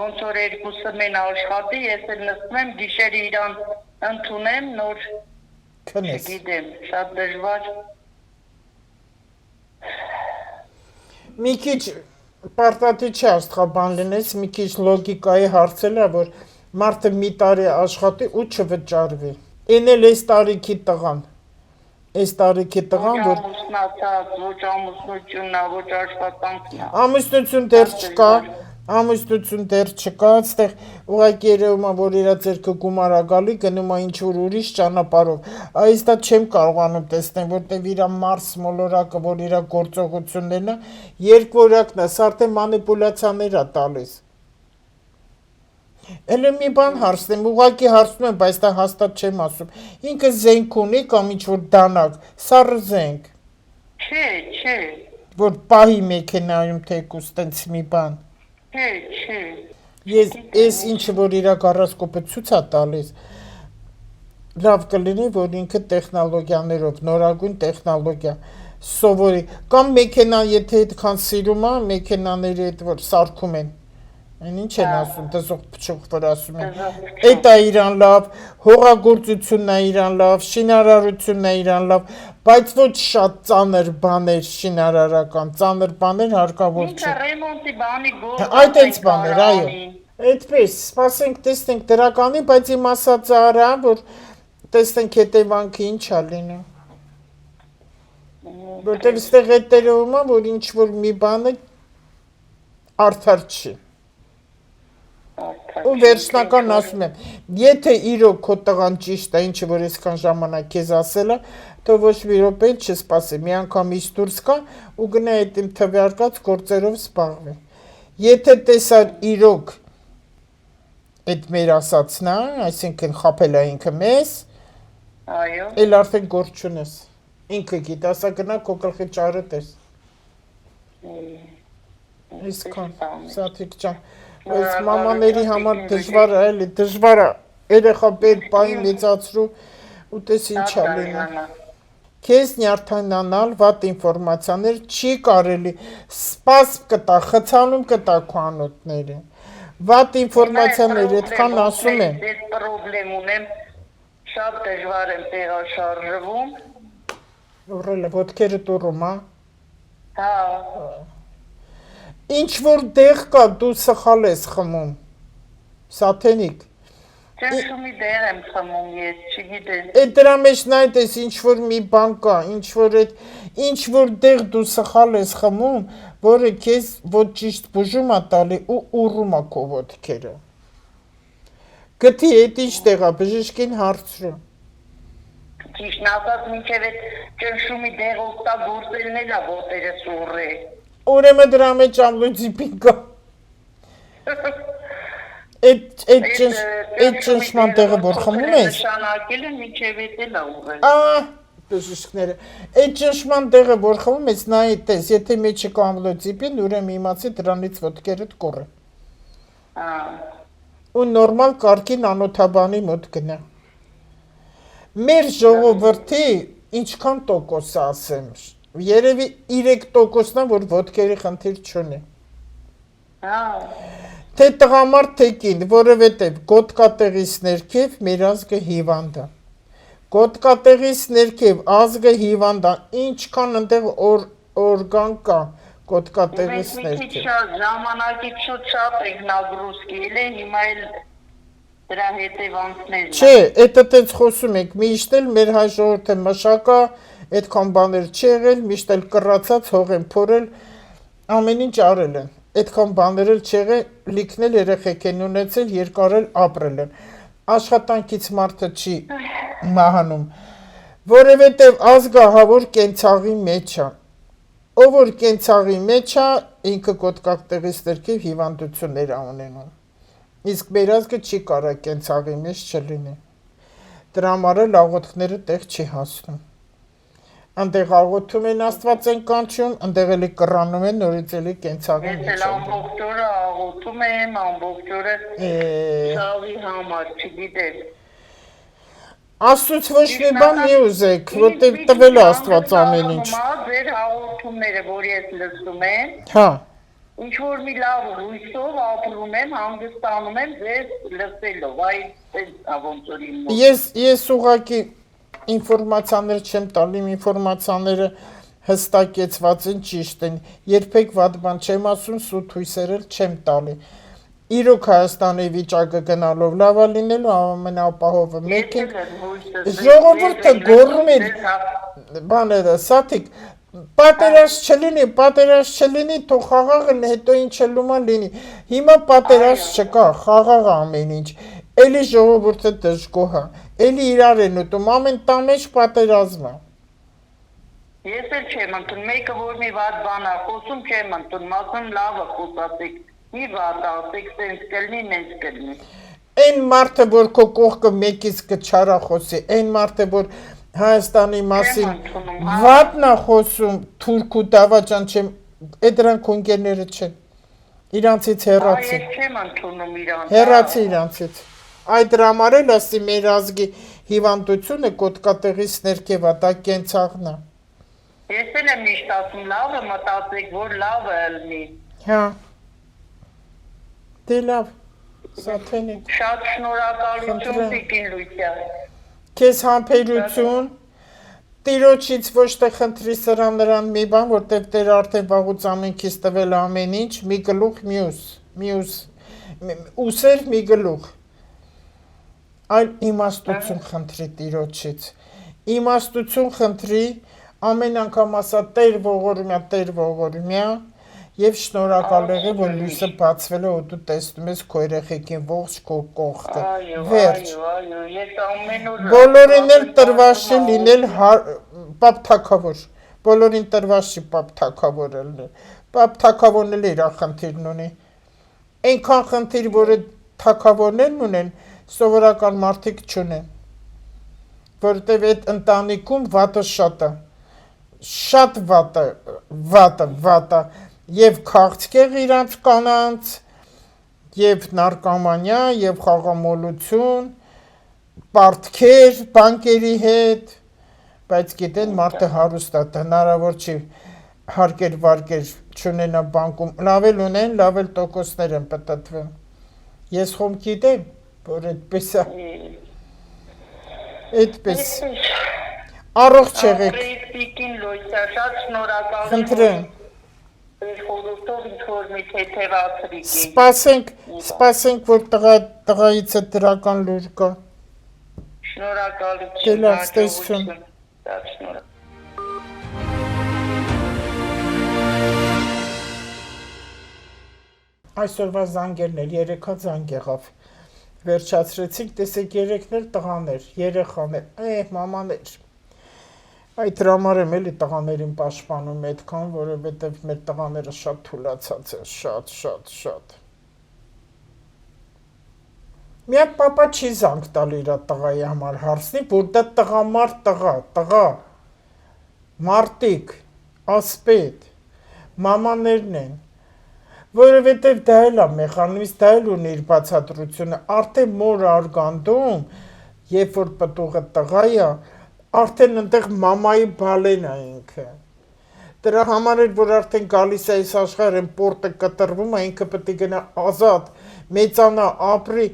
Speaker 2: ոնց որ երկուսը մեն աշխատի, ես էլ նստում եմ գիշերը իրան ընդունեմ, նոր
Speaker 1: Քնես։
Speaker 2: չգիտեմ, շատ դժվար։
Speaker 1: Մի քիչ պարտադի չէ աստղաբան լինես, մի քիչ լոգիկայի հարցել է, որ մարդը մի տարի աշխատի ու չվճարվի։ Էն էլ այս տարիքի տղան։ Այս տարիքի տղան, որ
Speaker 2: ամուսնացած, ոչ ամուսնությունն է, ոչ աշխատանքն է։
Speaker 1: ամուսնություն դեռ չկա, ամուսնություն դեռ չկա, այստեղ ուղղակի երևում է, որ իր ձեռքը գումար է գալի, գնում է ինչ-որ ուրիշ ճանապարհով։ Այս դա չեմ կարողանում տեսնել, որտեղ իր մարս մոլորակը, որ իր գործողություններն է, երկվորյակն է, սա արդեն մանիպուլյացիաներ է տալիս։ Էլ մի բան հարցնեմ, ուղղակի հարցնում եմ, բայց դա հաստատ չեմ ասում։ Ինքը զենք ունի կամ ինչ-որ դանակ, սառը զենք,
Speaker 2: Չէ,
Speaker 1: որ պահի մեքենայում թեկուզ տենց մի բան։
Speaker 2: չէ։
Speaker 1: Ես ինչը որ իր գարասկոպը ցույց է տալիս, լավ կլինի, որ ինքը տեխնոլոգիաներով, նորագույն տեխնոլոգիա սովորի, կամ մեքենան եթե այդքան սիրում է, մեքենաների հետ որ սարքում են, այն ինչ են ասում, դզող փչող որ ասում են, այդ է իրան լավ, հողագործությունն է իրան լավ, շինարարությունն է իրան լավ, բայց ոչ շատ ծանր բաներ շինարարական, ծանր բաներ հարկավոր
Speaker 2: Ինքը
Speaker 1: չէ։
Speaker 2: ռեմոնտի բանի գործ։
Speaker 1: Այդ էս բաներ, այո։ Այդպես, սպասենք, տեսնենք դրականի, բայց իմ ասածը արա, որ տեսնենք հետևանքը ինչ է լինում։ Որտեղ այստեղ հետերում է, որ ինչ որ մի բանը արդար չի։ Ու վերջնական ասում եմ, եթե իրոք քո տղան ճիշտ է, ինչը որ այսքան ժամանակ քեզ ասել է, то ոչ մի րոպե չսպասի, մի անգամ իշ դուրս կա ու գնա այդ իմ թվարկած գործերով զբաղվի։ Եթե տեսար իրոք այդ մեր ասածն է, այսինքն խաբել է ինքը մեզ,
Speaker 2: Այո։
Speaker 1: էլ արդեն գործ չունես։ Ինքը գիտի, ասա գնա քո գլխի ճարը տես։ Այսքան, Սաթիկ ջան, այս մամաների համար դժվար է, էլի դժվար է, երեխա պետ պահի մեծացրու ու տես ինչ է լինում։ Քեզ նյարդայնանալ վատ ինֆորմացիաներ չի կարելի, սպաս կտա, խցանում կտա քո անոթների։ Վատ ինֆորմացիաներ այդքան ասում են։
Speaker 2: Ես պրոբլեմ ունեմ, շատ դժվար եմ տեղաշարժվում։
Speaker 1: Ուռելը ոտքերը տուրում, հա։
Speaker 2: Հա,
Speaker 1: Ինչ որ դեղ կա, դու սխալ ես խմում։ Սաթենիկ։
Speaker 2: ճնշումի դեր եմ խմում ես, չգիտեմ։
Speaker 1: Այդ դրա մեջ նայդ ես ինչ որ մի բան կա, ինչ որ դեղ դու սխալ ես խմում, որը քեզ ոչ ճիշտ բուժում է տալի ու ուռում է քո ոտքերը։ Գտի այդ ինչ տեղ է, բժիշկին հարցրու։
Speaker 2: Ճիշտ ասած, մինչև այդ ճնշումի դեղ օգտագործելն էլ է ոտերը սուռ է։
Speaker 1: Ուրեմն դրա մեջ ամլոձիպին կա։ Այդ ճնշման տեղը որ խմում ես։
Speaker 2: Նշանակել են մինչև այդ էլ է ուղղել։
Speaker 1: Բժիշկները, այդ ճնշման տեղը որ խմում ես, նայ տես, եթե մեջը կա ամլոձիպին, ուրեմն իմացի դրանից ոտքերդ կորը։
Speaker 2: Հա։
Speaker 1: Ու նորմալ կարգին անոթաբանի մոտ գնա։ Մեր ժողովրդի ինչքան տոկոս ասեմ, երևի 3%-ն է, որ ոտքերի խնդիր չունի։
Speaker 2: Հա։
Speaker 1: Թե տղամարդ թե կին, որովհետև գոտկատեղից ներքև մեր ազգը հիվանդ է։ Գոտկատեղից ներքև ազգը հիվանդ է, ինչքան ընդեղ օրգան կա գոտկատեղից
Speaker 2: Մենք մի քիչ
Speaker 1: ներքև։
Speaker 2: շատ ժամանակից շատ եք նագրուսկի էլ հիմա էլ դրա հետևանքներն։
Speaker 1: Չէ, էդը տենց խոսում ենք, միշտ էլ մեր հայ ժողովուրդը մշակա, այդքան բաներ չի եղել, միշտ էլ կռացած հող են փորել, ամեն ինչ արել են։ Այդքան բաներ էլ չեղել, լիքնել երեխեք են ունեցել, երկար էլ ապրել են։ Աշխատանքից մարդը չի մահանում, որովհետև ազգահավոր կենցաղի մեջ է։ Ով որ կենցաղի մեջ է, ինքը գոտկատեղից ներքև հիվանդություններ է ունենում։ Իսկ մեր ազգը չի կարող կենցաղի մեջ չլինի։ Դրա համար էլ աղոթքները տեղ չի հասնում։ Այնտեղ աղոթում են Աստված են կանչում, այնտեղ էլի կռանում են նորից էլի կենցաղի
Speaker 2: Ես
Speaker 1: մեջ։
Speaker 2: էլ ամբողջ օրը աղոթում եմ, ամբողջ օրը ցավի համար, չգիտես։
Speaker 1: Աստծուց ոչ մի բան մի ուզեք, որտեղ տվել է Աստված ամեն ինչ։
Speaker 2: Ձեր հաղորդումները, որ ես լսում եմ,
Speaker 1: Հա։
Speaker 2: ինչ որ մի լավ հույսով ապրում եմ, հանգստանում եմ ձեզ լսելով, այս ոնց որ իմ մոտ։
Speaker 1: Ես ուղղակի ինֆորմացիաներ չեմ տալի, ինֆորմացիաները հստակեցված են, ճիշտ են։ Երբեք վատ բան չեմ ասում, սուտ հույսեր էլ չեմ տալի։ Իրոք Հայաստանի վիճակը գնալով լավ է լինելու ամենապահովը մեկ է։ Ժողովուրդը գոռում է բաները, սաթիկ, պատերազմ չլինի, թող խաղաղը հետո ինչ լումա լինի։ Հիմա պատերազմ չկա, խաղաղ ամեն ինչ։ Էլի ժողովուրդը դժգոհ է, էլի իրար են ուտում, ամեն տան մեջ պատերազմ է։
Speaker 2: Ես էլ չեմ ընդունում, մեկը որ մի վատ բան է խոսում, չեմ ընդունում, ասում լավը խոսացեք, մի վատ ասեք, սենց կլինի, նենց կլինի։
Speaker 1: Այն մարդը, որ քո կողքը մեկից կչարախոսի, այն մարդը, որ Հայաստանի մասին վատն է խոսում, թուրք ու դավաճան չեմ, այդ դրանք ընկերները չեն, իրանցից հեռացի։
Speaker 2: Ես չեմ ընդունում իրանց։
Speaker 1: Հեռացի իրանցից։ Այդ համար էլ ասի մեր ազգի հիվանդությունը կոտկատեղից ներքև է, դա կենցաղն է։
Speaker 2: Ես էլ եմ միշտ ասում, լավը մտածեք, որ լավը ելնի։
Speaker 1: Հա։ Դե լավ, Սաթենիկ։
Speaker 2: Շատ շնորհակալություն Տիկին Լույսյան։
Speaker 1: Քեզ համբերություն, Տիրոջից ոչ թե խնդրի սրան նրան մի բան, որտեղ Տեր արդեն վաղուց ամենքից տվել ամեն ինչ, մի գլուխ մյուս, ուսեր մի գլուխ, այլ իմաստություն խնդրի Տիրոջից, իմաստություն խնդրի, ամեն անգամ ասա Տեր ողորմյա, և շնորհակալ եղի, որ լույսը բացվել է ու դու տեսնում ես քո երեխեքին ողջ քո կողքը, վերջ։ Բոլորին էլ տրված չի լինել պապ թագավոր, բոլորին տրված չի պապ թագավոր լինել, պապ թագավորն էլ իր խնդիրն ունի, այնքան խնդիր, որ թագավորներն ունեն, սովորական մարդիկ չունեն, որովհետև այդ ընտանիքում վատը շատ վատը, և քաղցկեղ իրանց կանանց, և նարկոմանիա, և խաղամոլություն, պարտքեր բանկերի հետ, բայց գիտեն մարդը հարուստ է, հնարավոր չի հարկեր վարկեր չունենա բանկում, լավ էլ ունեն, լավ էլ տոկոսներ են պտտվում։ Ես խոմ գիտեմ, որ այդպես է։ Այդպես։ Առողջ եղեք։
Speaker 2: Տիկին Լույսյան, շատ շնորհակալ
Speaker 1: Խնդրեմ։
Speaker 2: Խորհուրդով ինչ-որ մի թեթևացրիք։
Speaker 1: Սպասենք, որ տղայիցը դրական լուր կա։
Speaker 2: Շնորհակալություն։
Speaker 1: Դե լավ, ստեսություն։ Այսօրվա զանգերն էլ 3-ա զանգ եղավ։ Վերջացրեցինք, տեսեք 3-ն էլ տղաներ, երեխաներ, մամաներ։ Այդ համար եմ էլի տղաներին պաշտպանում այդքան, որովհետև մեր տղաները շատ թուլացած են, շատ։ Մի հատ պապա չի զանգ տալ իր տղայի համար հարցնի, որ դա տղա, մարդիկ, ասպետ, մամաներն են, որովհետև դա էլ է մեխանիզմ, դա էլ ունի իր բացատրությունը, արդեն մոր արգանդում, երբ որ պտուղը տղա է, արդեն ընդեղ մամայի բալեն է ինքը, դրա համար էր, որ արդեն գալիս է այս աշխարհ, պորտը կտրվում է, ինքը պետք է գնա ազատ, մեծանա, ապրի,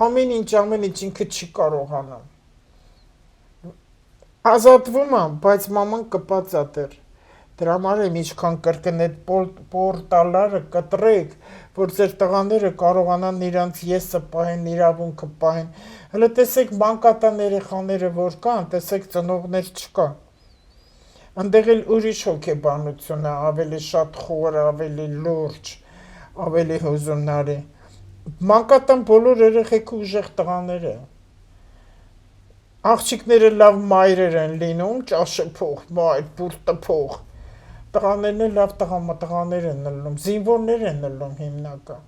Speaker 1: ամեն ինչ ինքը չի կարողանա, ազատվում է, բայց մաման կպած է դեռ, դրա համար եմ ինչքան կրկն այդ պորտալները կտրեք, որ ձեր տղաները կարողանան իրանց եսը պահեն, իրավունքը պահեն, հələ տեսեք մանկատան երեխաները որ կան, տեսեք ծնողներ չկա, ընդեղ էլ ուրիշ հոգեբանություն է, ավելի շատ խոր, ավելի լուրջ, ավելի հուզումնարի, մանկատան բոլոր երեխեքը ուժեղ տղաներ են, աղջիկները լավ մայրեր են լինում, ճաշը փող, մայր, բուրտը փող, տղաներն էլ լավ տղաներ են նլնում, զինվորներ են նլնում հիմնական,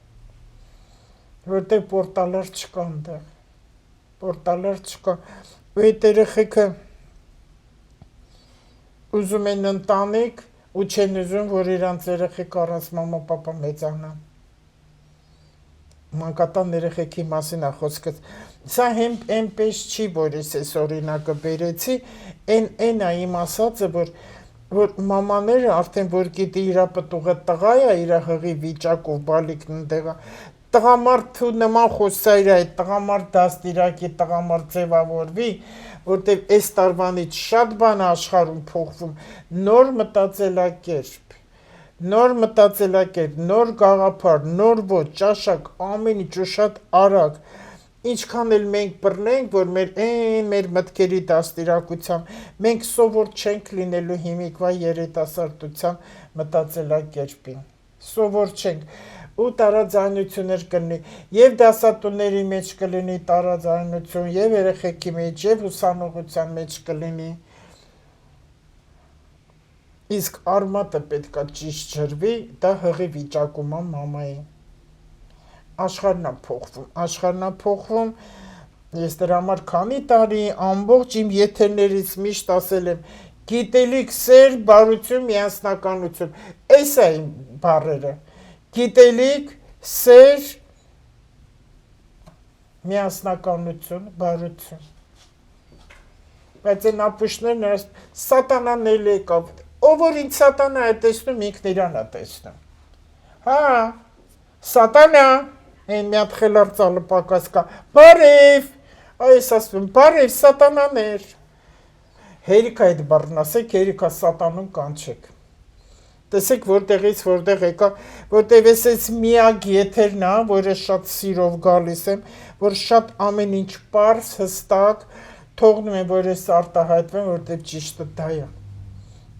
Speaker 1: որտեղ պորտալար չկա ընդեղ, ու այդ երեխեքը ուզում են ընտանիք ու չեն ուզում, որ իրանց երեխեք առանց մամա պապա մեծանան, մանկատան երեխեքի մասին է խոսքը։ Սա այնպես չի, որ ես օրինակը բերեցի, այն է իմ ասածը, որ մամաները արդեն որ գիտի իր պտուղը տղա է, իր հղի վիճակով բալիկն ընդեղա, տղամարդու նման խոսա իր այդ տղամարդ դաստիարակի, տղամարդ ձևավորվի, որտեղ այս տարվանից շատ բան աշխարհում փոխվում, նոր մտածելակերպ, նոր գաղափար, նոր ոճ, ճաշակ, ամեն ինչ շատ արագ, ինչքան էլ մենք բռնենք, որ մեր մտքերի դաստիարակությամբ, մենք սովոր չենք լինելու հիմիկվա երիտասարդության մտածելակերպին, սովոր չենք, ու տարաձայնություններ կլինի, և դասատուների մեջ կլինի տարաձայնություն, և երեխեքի մեջ, և ուսանողության մեջ կլինի, իսկ արմատը պետքա ճիշտ ջրվի, դա հղի վիճակում է մամայի, աշխարհն է փոխվում, ես դրա համար քանի տարի ամբողջ իմ եթերներից միշտ ասել եմ, գիտելիք, սեր, բարություն, միասնականություն, այս է իմ բառերը, գիտելիք, սեր, միասնականություն, բարություն, բայց այն ապուշներն սատանան էլ եկավ, ով որ ինձ սատանա է տեսնում, ինքն իրան է տեսնում, հա, սատանա, այն մի հատ խելար ծալը պակաս կա, բարև, այս ասում, բարև սատանաներ, հերիք այդ բառն ասեք, հերիք սատանում կանչեք, տեսեք որտեղից որտեղ եկա, որտեղ ես միակ եթերն է, որը շատ սիրով գալիս եմ, որ շատ ամեն ինչ պարզ, հստակ, թողնում եմ, որ ես արտահայտվեմ, որտեղ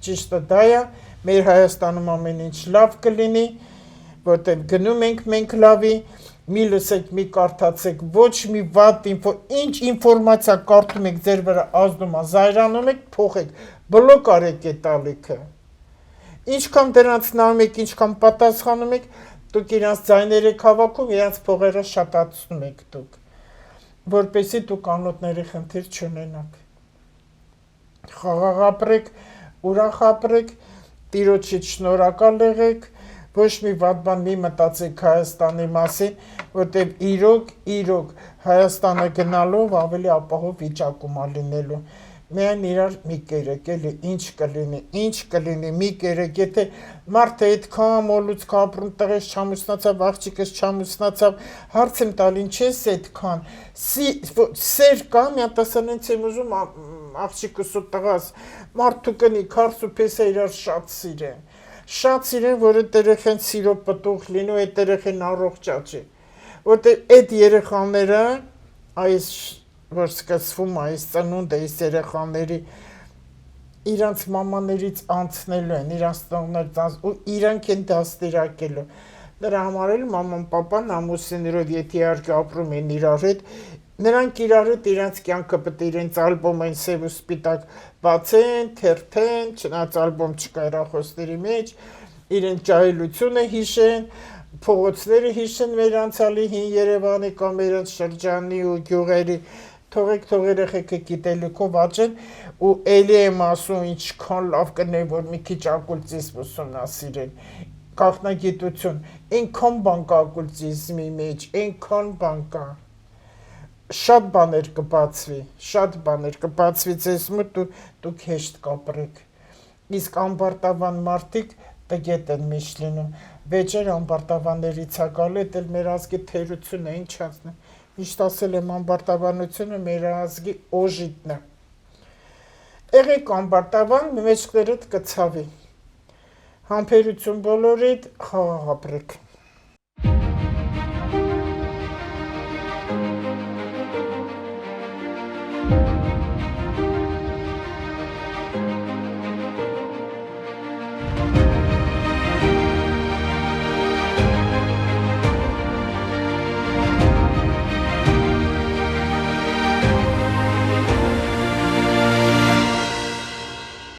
Speaker 1: ճիշտը դա է, մեր Հայաստանում ամեն ինչ լավ կլինի, որտեղ գնում ենք մենք լավի, մի լսեք, մի կարդացեք, ոչ մի վատ ինչ ինֆորմացիա կարդում եք, ձեր վրա ազդում է, զայրանում եք, փոխեք, բլոկ արեք այդ ալիքը, ինչքան դրանց նայում եք, ինչքան պատասխանում եք, դուք իրանց ձայներ եք հավաքում, իրանց փողերը շատացնում եք դուք, որպեսզի դուք անոթների խնդիր չունենաք, խաղաղ ապրեք, ուրախ ապրեք, Տիրոջից շնորհակալ եղեք, ոչ մի վատ բան մի մտածեք Հայաստանի մասին, որտեղ իրոք Հայաստանը գնալով ավելի ապահով վիճակում է լինելու, միայն իրար մի կերեք, էլի ինչ կլինի, մի կերեք, եթե մարդը այդքան մոլուցք ապրում, տղես չամուսնացավ, աղջիկս չամուսնացավ, հարց եմ տալ, ինչ ես այդքան, սեր կա, մի հատ ասան ինձ եմ ուզում աղջիկս ու տղաս, մարդու կնի, քարս ու պես է իրար շատ սիրեն, որ այդ երեխեն սիրո պտուղ լինու, այդ երեխեն առողջաճի, որտեղ այդ երեխաները, այս որ սկսվում է, այս ծնունդը, այս երեխաների իրանց մամաներից անցնելու են, իրանց ծնողներից ու իրանք են դաստիարակելու, դրա համար էլ մաման, պապան ամուսիններով եթե իհարկե ապրում են իրար հետ, նրանք իրար հետ իրանց կյանքը պետք է իրենց ալբոմային սև ու սպիտակ բացեն, թերթեն, չնայած ալբոմ չկա հեռախոսների մեջ, իրենց ջահելությունը հիշեն, փողոցները հիշեն մեր անցյալի հին Երևանի կամ իրենց շրջանի ու գյուղերի, թողեք երեխեքը գիտելիքով աճեն ու էլի եմ ասում ինչքան լավ կներ, որ մի քիչ օկուլտիզմ ուսումնասիրեն, գաղտնագիտություն, այնքան բան կա օկուլտիզմի մեջ, այնքան բան կա, շատ բաներ կբացվի ձեզ մոտ ու դուք հեշտ կապրեք, իսկ ամբարտավան մարդիկ տգետ են միշտ լինում, վեճեր ամբարտավաններից է գալու, էդ էլ մեր ազգի թերությունն է, ինչ ասնեմ, միշտ ասել եմ ամբարտավանությունը մեր ազգի օժիտն է, եղեք ամբարտավան, մեջքներդ կցավի, համբերություն բոլորիդ, խաղաղ ապրեք։